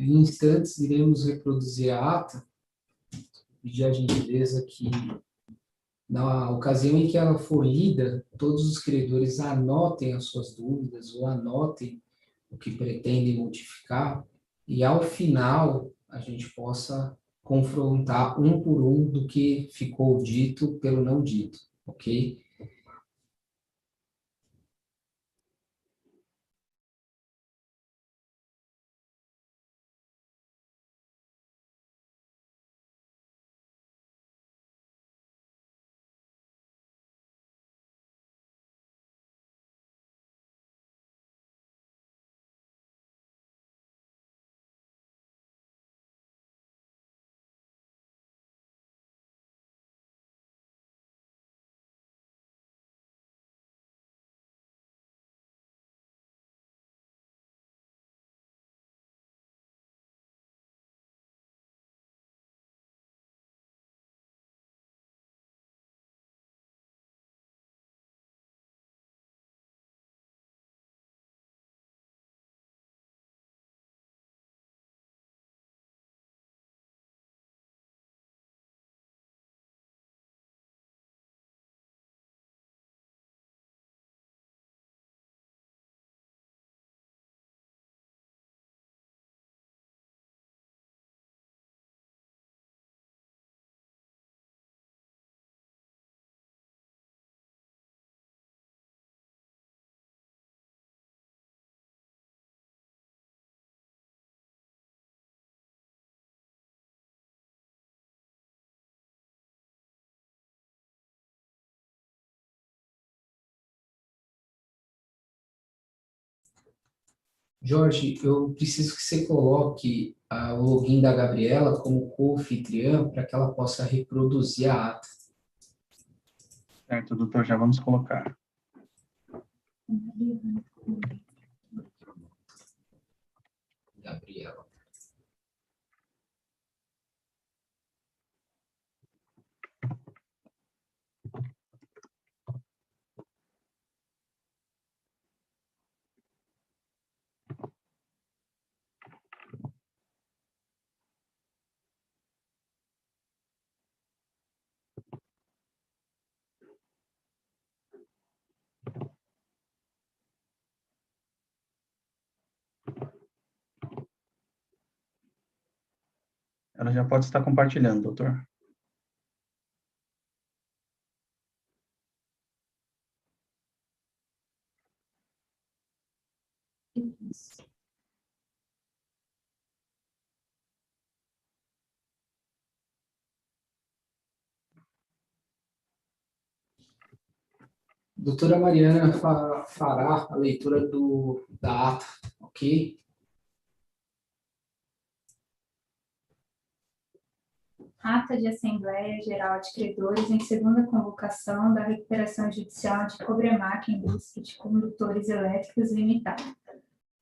Em instantes, iremos reproduzir a ata, pedir a gentileza que, na ocasião em que ela for lida, todos os credores anotem as suas dúvidas ou anotem o que pretendem modificar, e ao final a gente possa confrontar um por um do que ficou dito pelo não dito, ok? Jorge, eu preciso que você coloque o login da Gabriela como co-anfitriã para que ela possa reproduzir a ata. Certo, doutor, já vamos colocar. Gabriela. Ela já pode estar compartilhando, doutor. Doutora Mariana fará a leitura da ata, ok? Ata de Assembleia Geral de Credores em segunda convocação da recuperação judicial de Cobremac Indústria de Condutores Elétricos Limitada.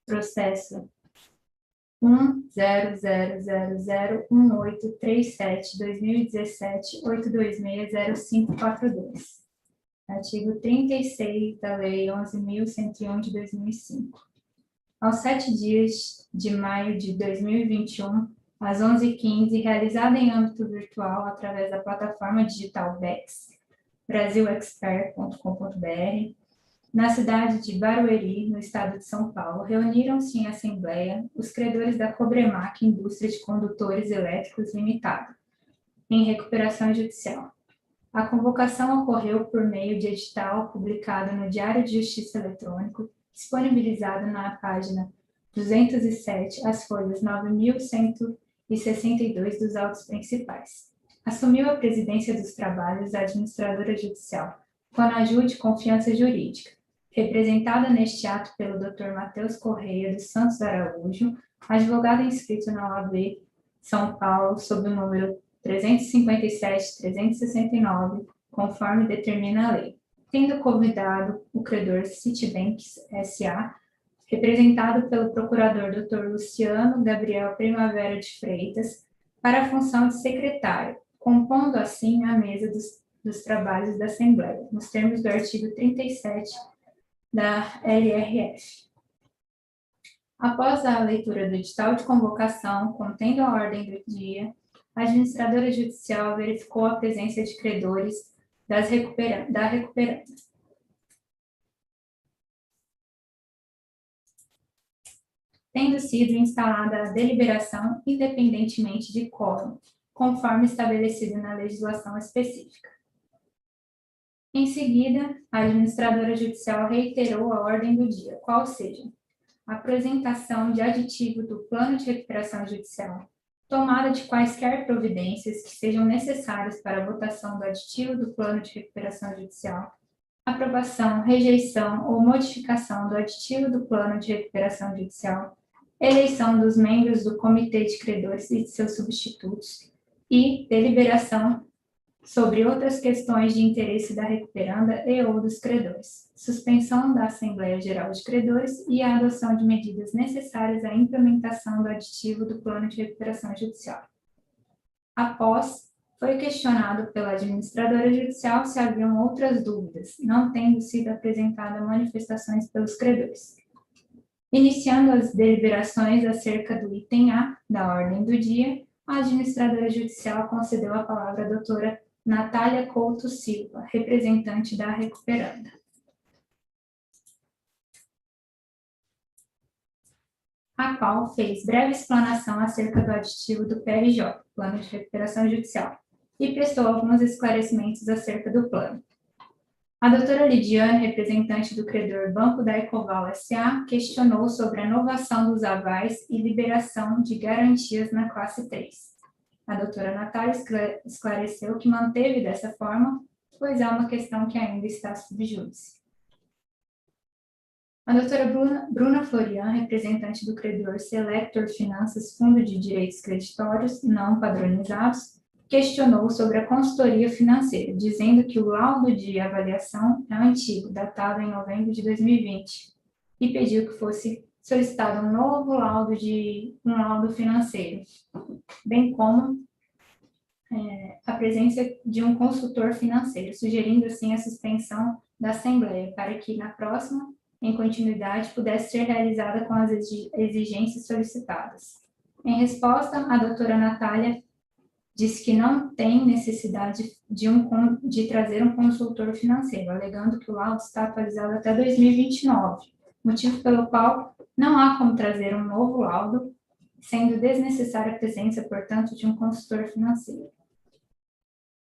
Processo 100001837-2017-8260542. Artigo 36 da Lei 11.101 de 2005. Aos 7 dias de maio de 2021, às 11h15, realizada em âmbito virtual através da plataforma digital BEX, brasilexpert.com.br, na cidade de Barueri, no estado de São Paulo, reuniram-se em assembleia os credores da Cobremac Indústria de Condutores Elétricos Limitada, em recuperação judicial. A convocação ocorreu por meio de edital publicado no Diário de Justiça Eletrônico, disponibilizado na página 207, as folhas 9.162 dos autos principais. Assumiu a presidência dos trabalhos a administradora judicial, Conajude Confiança Jurídica, representada neste ato pelo Dr. Matheus Correia dos Santos Araújo, advogado inscrito na OAB São Paulo, sob o número 357.369, conforme determina a lei, tendo convidado o credor Citibank S.A., representado pelo procurador Dr. Luciano Gabriel Primavera de Freitas, para a função de secretário, compondo assim a mesa dos trabalhos da Assembleia, nos termos do artigo 37 da LRF. Após a leitura do edital de convocação, contendo a ordem do dia, a administradora judicial verificou a presença de credores da recuperanda. Tendo sido instalada a deliberação independentemente de quórum, conforme estabelecido na legislação específica. Em seguida, a administradora judicial reiterou a ordem do dia, qual seja: apresentação de aditivo do plano de recuperação judicial, tomada de quaisquer providências que sejam necessárias para a votação do aditivo do plano de recuperação judicial, aprovação, rejeição ou modificação do aditivo do plano de recuperação judicial, eleição dos membros do comitê de credores e de seus substitutos e deliberação sobre outras questões de interesse da recuperanda e ou dos credores, suspensão da Assembleia Geral de Credores e a adoção de medidas necessárias à implementação do aditivo do plano de recuperação judicial. Após, foi questionado pela administradora judicial se haviam outras dúvidas, não tendo sido apresentadas manifestações pelos credores. Iniciando as deliberações acerca do item A da ordem do dia, a administradora judicial concedeu a palavra à doutora Natália Couto Silva, representante da recuperanda. A qual fez breve explanação acerca do aditivo do PRJ, Plano de Recuperação Judicial, e prestou alguns esclarecimentos acerca do plano. A doutora Lidiane, representante do credor Banco da Ecoval S.A., questionou sobre a novação dos avais e liberação de garantias na classe 3. A doutora Natália esclareceu que manteve dessa forma, pois é uma questão que ainda está sob júdice. A doutora Bruna Florian, representante do credor Selector Finanças Fundo de Direitos Creditórios Não Padronizados, questionou sobre a consultoria financeira, dizendo que o laudo de avaliação é antigo, datado em novembro de 2020, e pediu que fosse solicitado um novo laudo financeiro, bem como a presença de um consultor financeiro, sugerindo assim a suspensão da Assembleia, para que na próxima, em continuidade, pudesse ser realizada com as exigências solicitadas. Em resposta, a doutora Natália disse que não tem necessidade de trazer um consultor financeiro, alegando que o laudo está atualizado até 2029, motivo pelo qual não há como trazer um novo laudo, sendo desnecessária a presença, portanto, de um consultor financeiro.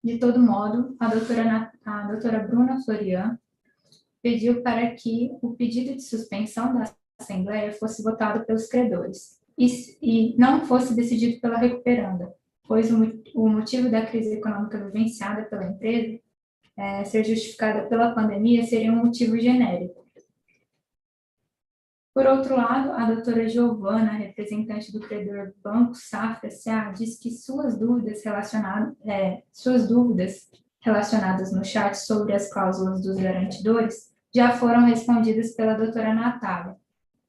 De todo modo, a doutora Bruna Florian pediu para que o pedido de suspensão da Assembleia fosse votado pelos credores e não fosse decidido pela recuperanda, pois o motivo da crise econômica vivenciada pela empresa ser justificada pela pandemia seria um motivo genérico. Por outro lado, a doutora Giovana, representante do credor Banco Safra S.A., diz que suas dúvidas relacionadas no chat sobre as cláusulas dos garantidores já foram respondidas pela doutora Natália,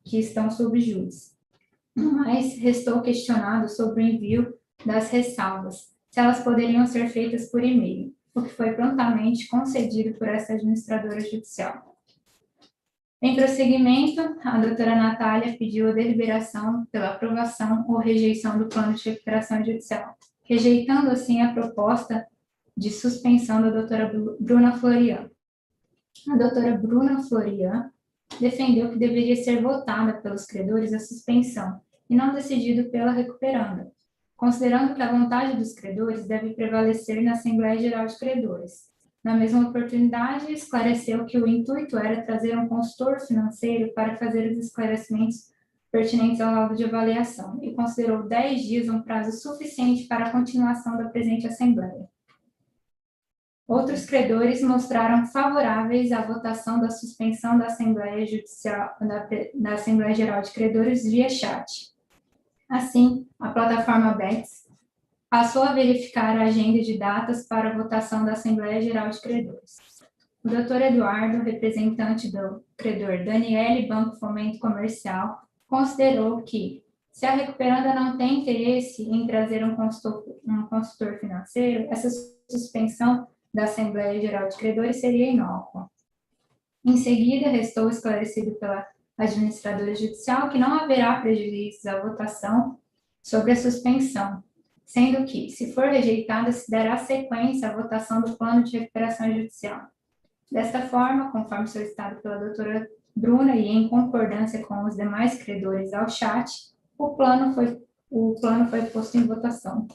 que estão sob júdice. Mas restou questionado sobre o envio das ressalvas, se elas poderiam ser feitas por e-mail, o que foi prontamente concedido por essa administradora judicial. Em prosseguimento, a doutora Natália pediu a deliberação pela aprovação ou rejeição do plano de recuperação judicial, rejeitando assim a proposta de suspensão da doutora Bruna Florian. A doutora Bruna Florian defendeu que deveria ser votada pelos credores a suspensão e não decidido pela recuperanda, considerando que a vontade dos credores deve prevalecer na Assembleia Geral de Credores. Na mesma oportunidade, esclareceu que o intuito era trazer um consultor financeiro para fazer os esclarecimentos pertinentes ao laudo de avaliação e considerou 10 dias um prazo suficiente para a continuação da presente Assembleia. Outros credores mostraram favoráveis à votação da suspensão da Assembleia Judicial, da Assembleia Geral de Credores via chat. Assim, a plataforma BEX passou a verificar a agenda de datas para a votação da Assembleia Geral de Credores. O Dr. Eduardo, representante do credor Daniele Banco Fomento Comercial, considerou que, se a recuperanda não tem interesse em trazer um consultor financeiro, essa suspensão da Assembleia Geral de Credores seria inócua. Em seguida, restou esclarecido pela administradora judicial que não haverá prejuízos à votação sobre a suspensão, sendo que, se for rejeitada, se dará sequência à votação do plano de recuperação judicial. Desta forma, conforme solicitado pela doutora Bruna e em concordância com os demais credores ao chat, o plano foi posto em votação.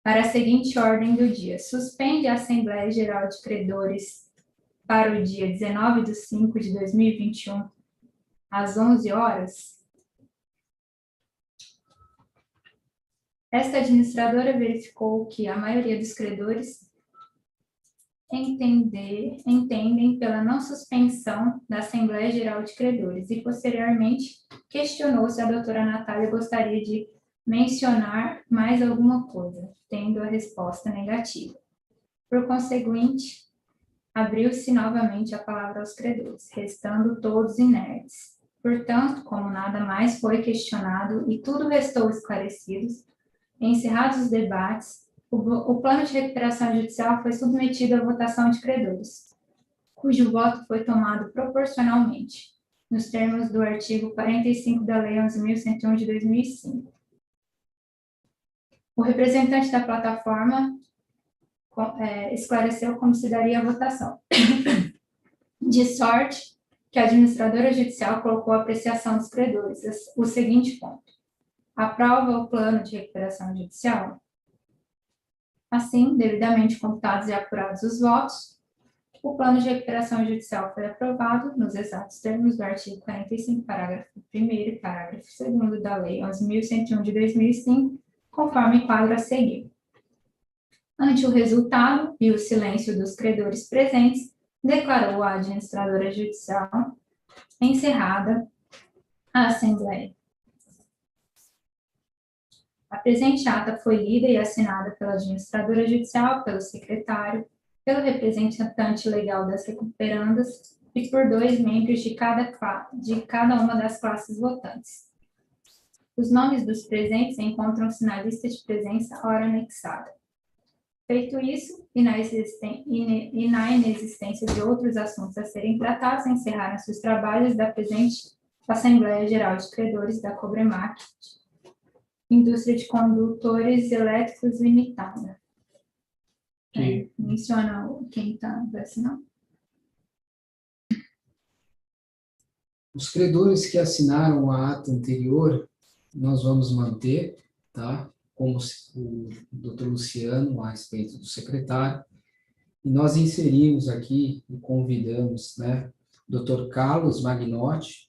Para a seguinte ordem do dia: suspende a Assembleia Geral de Credores para o dia 19/5/2021, às 11 horas. Esta administradora verificou que a maioria dos credores entendem pela não suspensão da Assembleia Geral de Credores e, posteriormente, questionou se a doutora Natália gostaria de mencionar mais alguma coisa, tendo a resposta negativa. Por conseguinte, abriu-se novamente a palavra aos credores, restando todos inertes. Portanto, como nada mais foi questionado e tudo restou esclarecido, encerrados os debates, o plano de recuperação judicial foi submetido à votação de credores, cujo voto foi tomado proporcionalmente, nos termos do artigo 45 da Lei 11.101 de 2005. O representante da plataforma esclareceu como se daria a votação. De sorte que a administradora judicial colocou a apreciação dos credores, o seguinte ponto: aprova o plano de recuperação judicial? Assim, devidamente computados e apurados os votos, o plano de recuperação judicial foi aprovado nos exatos termos do artigo 45, parágrafo 1º e parágrafo 2º da Lei 11.101 de 2005, conforme quadro a seguir. Ante o resultado e o silêncio dos credores presentes, declarou a administradora judicial encerrada a Assembleia. A presente ata foi lida e assinada pela administradora judicial, pelo secretário, pelo representante legal das recuperandas e por 2 membros de cada uma das classes votantes. Os nomes dos presentes encontram-se na lista de presença ora anexada. Feito isso, e na inexistência de outros assuntos a serem tratados, encerraram-se os trabalhos da presente Assembleia Geral de Credores da Cobremac, Indústria de Condutores Elétricos Limitada. Menciona quem vai assinar. Os credores que assinaram a ata anterior, nós vamos manter, tá? Como o doutor Luciano, a respeito do secretário, e nós inserimos aqui e convidamos, né, o doutor Carlos Magnotti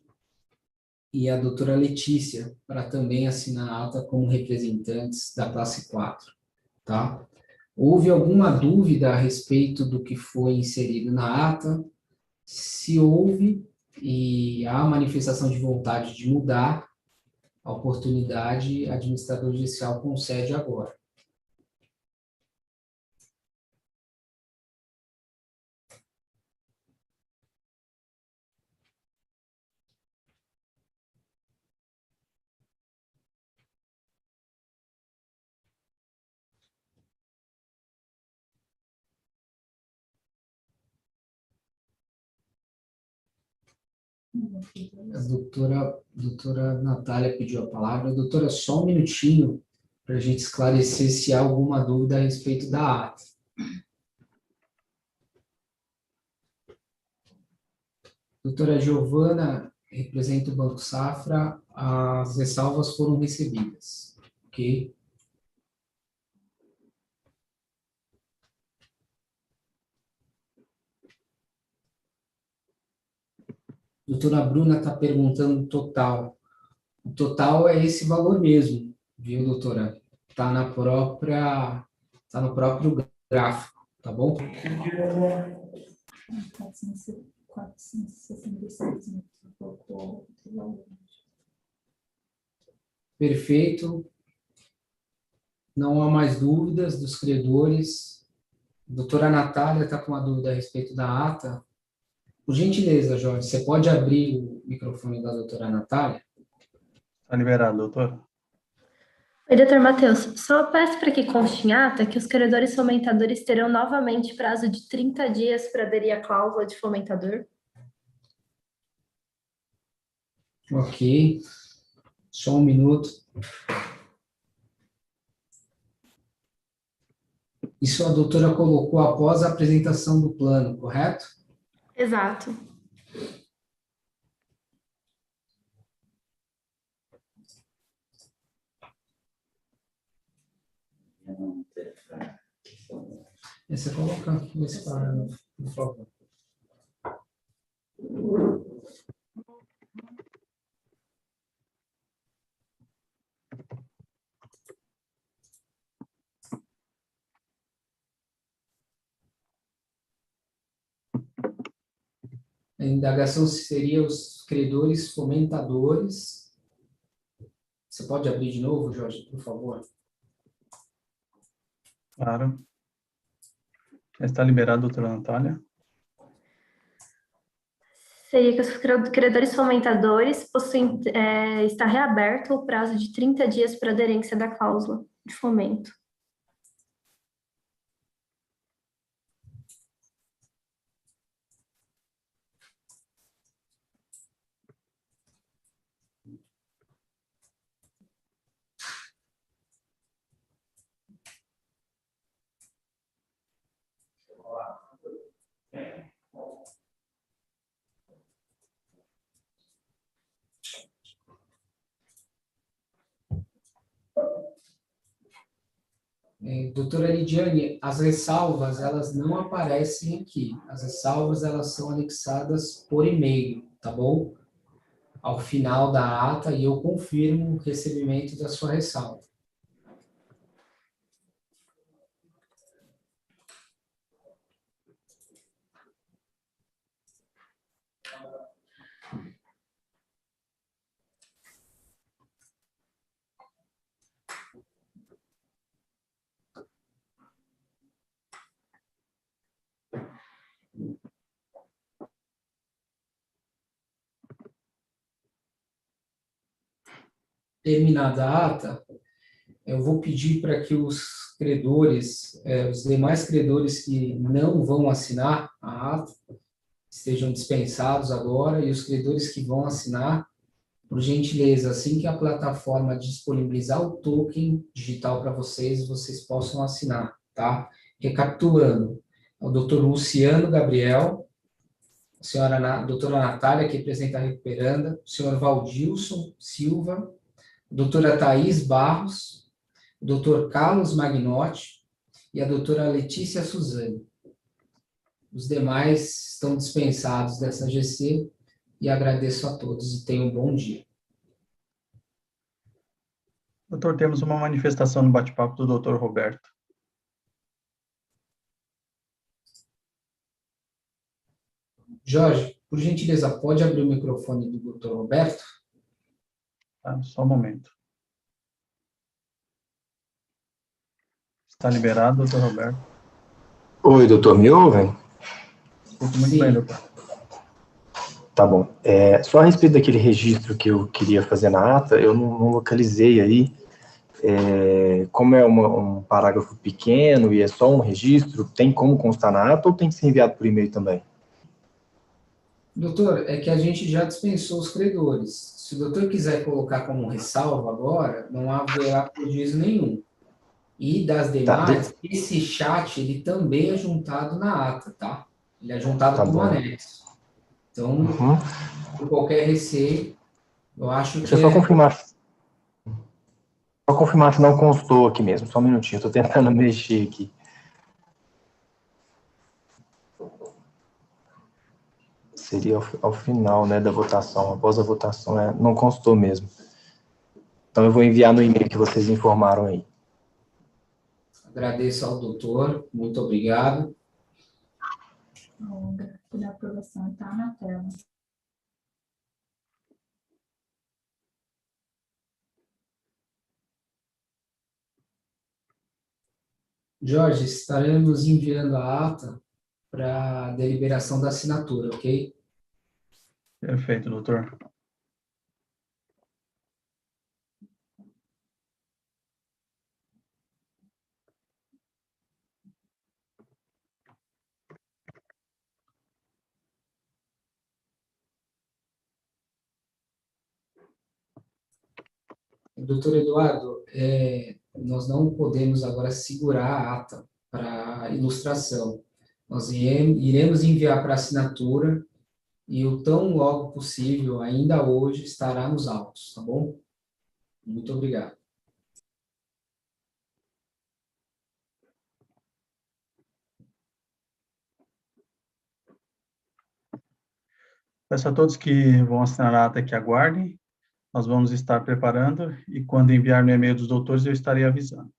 e a doutora Letícia para também assinar a ata como representantes da classe 4, tá? Houve alguma dúvida a respeito do que foi inserido na ata? Se houve e há manifestação de vontade de mudar, a oportunidade a administradora judicial concede agora. A doutora Natália pediu a palavra. Doutora, só um minutinho para a gente esclarecer se há alguma dúvida a respeito da ata. Doutora Giovana, representa o Banco Safra, as ressalvas foram recebidas, ok? Doutora Bruna está perguntando o total. O total é esse valor mesmo, viu, doutora? Está no próprio gráfico, tá bom? 466, um pouco outro valor. Perfeito. Não há mais dúvidas dos credores. Doutora Natália está com uma dúvida a respeito da ata. Por gentileza, Jorge, você pode abrir o microfone da doutora Natália? Está liberado, doutor. Oi, doutor Matheus. Só peço para que conste em ata que os credores fomentadores terão novamente prazo de 30 dias para aderir à cláusula de fomentador. Ok. Só um minuto. Isso a doutora colocou após a apresentação do plano, correto? Exato. Você coloca esse parágrafo, por favor. A indagação seria os credores fomentadores. Você pode abrir de novo, Jorge, por favor? Claro. Está liberado, doutora Natália. Seria que os credores fomentadores possuem, está reaberto o prazo de 30 dias para aderência da cláusula de fomento. Doutora Lidiane, as ressalvas, elas não aparecem aqui. As ressalvas, elas são anexadas por e-mail, tá bom? Ao final da ata, e eu confirmo o recebimento da sua ressalva. Terminada a ata, eu vou pedir para que os credores, os demais credores que não vão assinar a ata, estejam dispensados agora, e os credores que vão assinar, por gentileza, assim que a plataforma disponibilizar o token digital para vocês, vocês possam assinar, tá? Recapitulando, o doutor Luciano Gabriel, a senhora doutora Natália, que representa a Recuperanda, o senhor Valdilson Silva, a doutora Thaís Barros, o doutor Carlos Magnotti e a doutora Letícia Suzane. Os demais estão dispensados dessa GC e agradeço a todos e tenham um bom dia. Doutor, temos uma manifestação no bate-papo do doutor Roberto. Jorge, por gentileza, pode abrir o microfone do doutor Roberto? Tá, só um momento. Está liberado, doutor Roberto? Oi, doutor, me ouvem? Escuto muito bem, doutor. Tá bom. Só a respeito daquele registro que eu queria fazer na ata, eu não localizei aí. Como é um parágrafo pequeno e é só um registro, tem como constar na ata ou tem que ser enviado por e-mail também? Doutor, é que a gente já dispensou os credores. Se o doutor quiser colocar como ressalva agora, não haverá prejuízo nenhum. E das demais, esse chat, ele também é juntado na ata, tá? Ele é juntado Tá como bom. anexo. Então, por qualquer receio, eu acho Deixa que eu só confirmar. Só confirmar se não constou aqui mesmo. Só um minutinho, eu tô tentando mexer aqui. Seria ao final, né, da votação. Após a votação, não constou mesmo. Então, eu vou enviar no e-mail que vocês informaram aí. Agradeço ao doutor, muito obrigado. O gráfico da aprovação está na tela. Jorge, estaremos enviando a ata para deliberação da assinatura, ok? Perfeito, doutor. doutor Eduardo, nós não podemos agora segurar a ata para ilustração. Nós iremos enviar para assinatura e o tão logo possível, ainda hoje, estará nos autos, tá bom? Muito obrigado. Peço a todos que vão assinar a ata que aguardem. Nós vamos estar preparando e quando enviar no e-mail dos doutores, eu estarei avisando.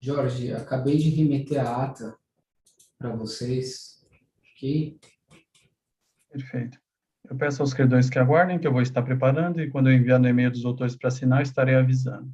Jorge, acabei de remeter a ata para vocês, ok? Perfeito. Eu peço aos credores que aguardem, que eu vou estar preparando, e quando eu enviar no e-mail dos doutores para assinar, eu estarei avisando.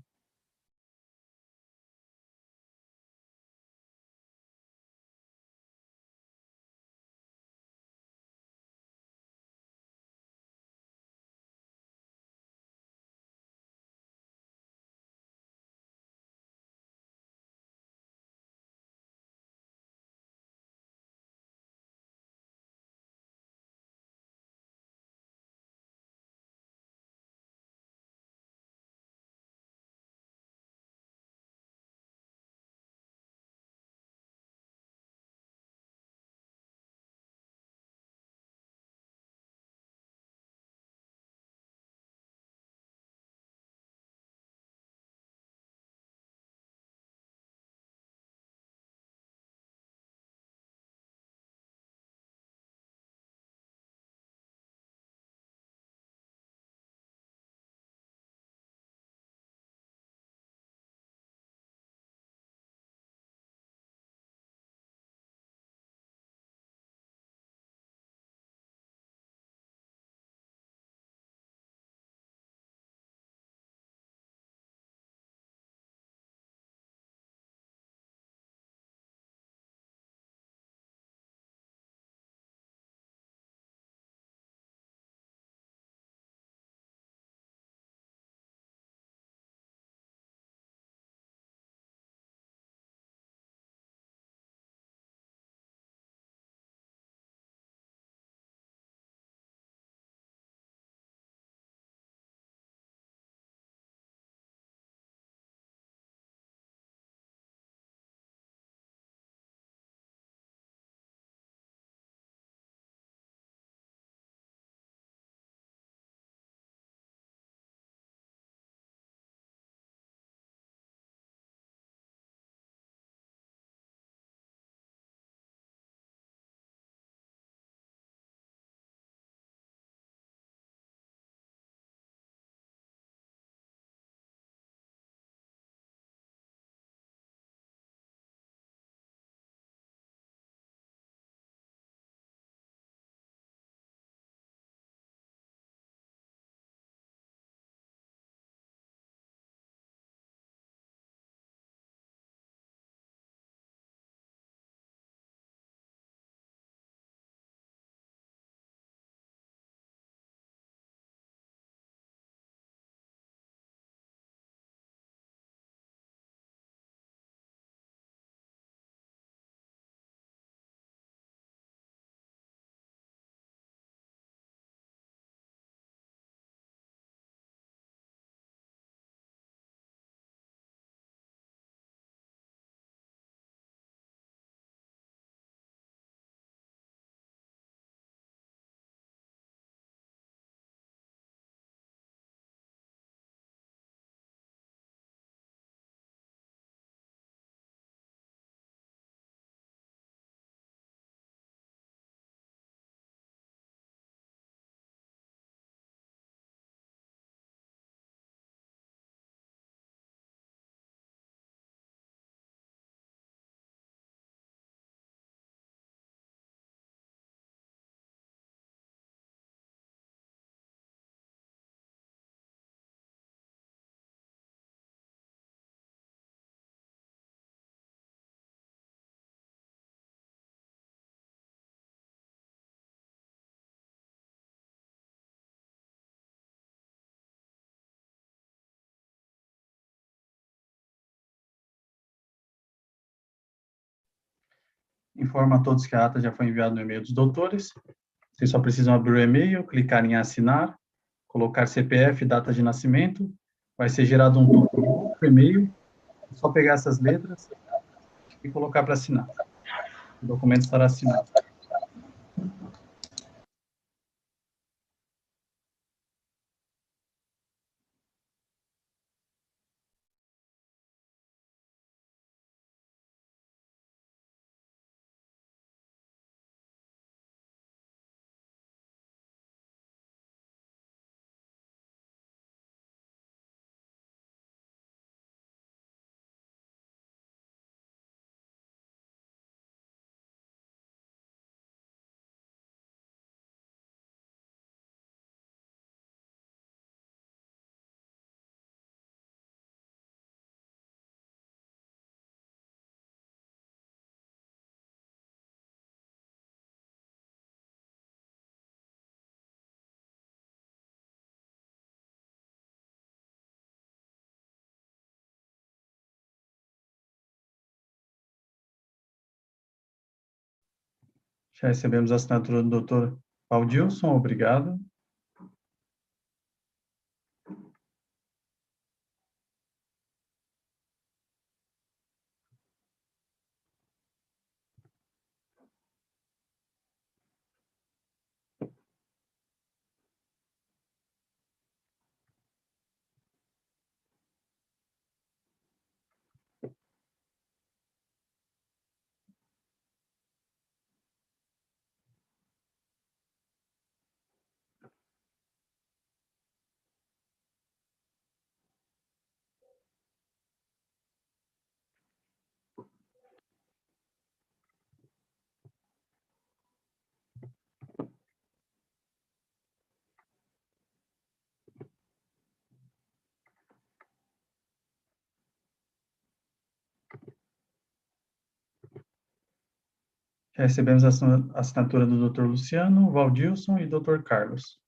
Informo a todos que a ata já foi enviada no e-mail dos doutores. Vocês só precisam abrir o e-mail, clicar em assinar, colocar CPF e data de nascimento. Vai ser gerado um novo e-mail. É só pegar essas letras e colocar para assinar. O documento estará assinado. Já recebemos a assinatura do doutor Valdilson, obrigado. Já recebemos a assinatura do Dr. Luciano, Valdilson e Dr. Carlos.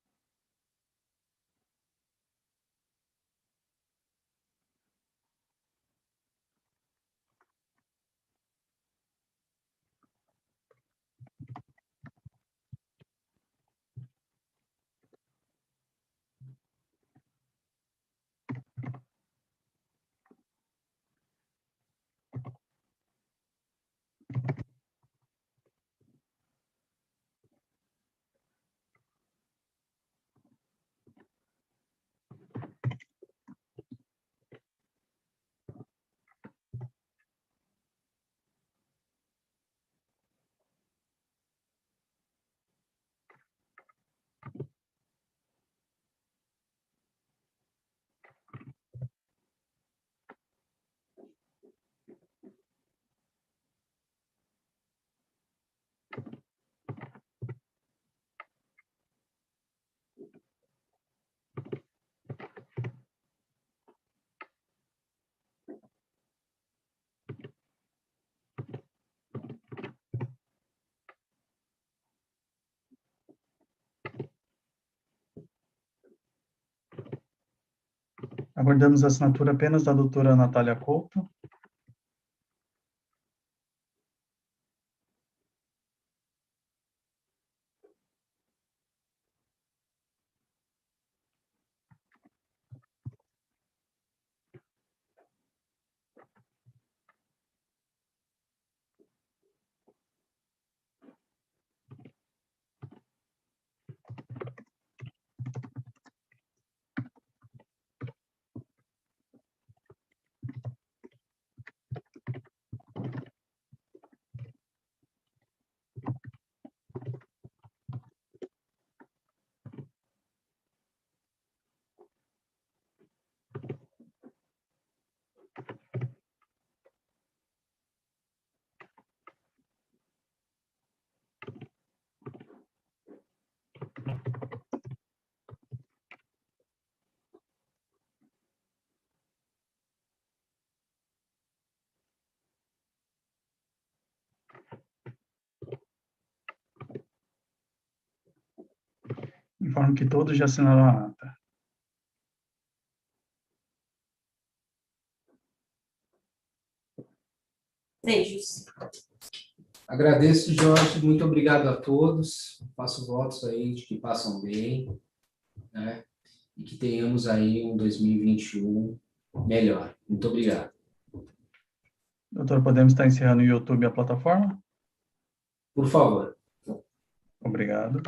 Aguardamos a assinatura apenas da doutora Natália Couto. Informo que todos já assinaram a ata. Beijos. Agradeço, Jorge, muito obrigado a todos. Faço votos aí de que passam bem, né? E que tenhamos aí um 2021 melhor. Muito obrigado. Doutor, podemos estar encerrando o YouTube e a plataforma? Por favor. Obrigado.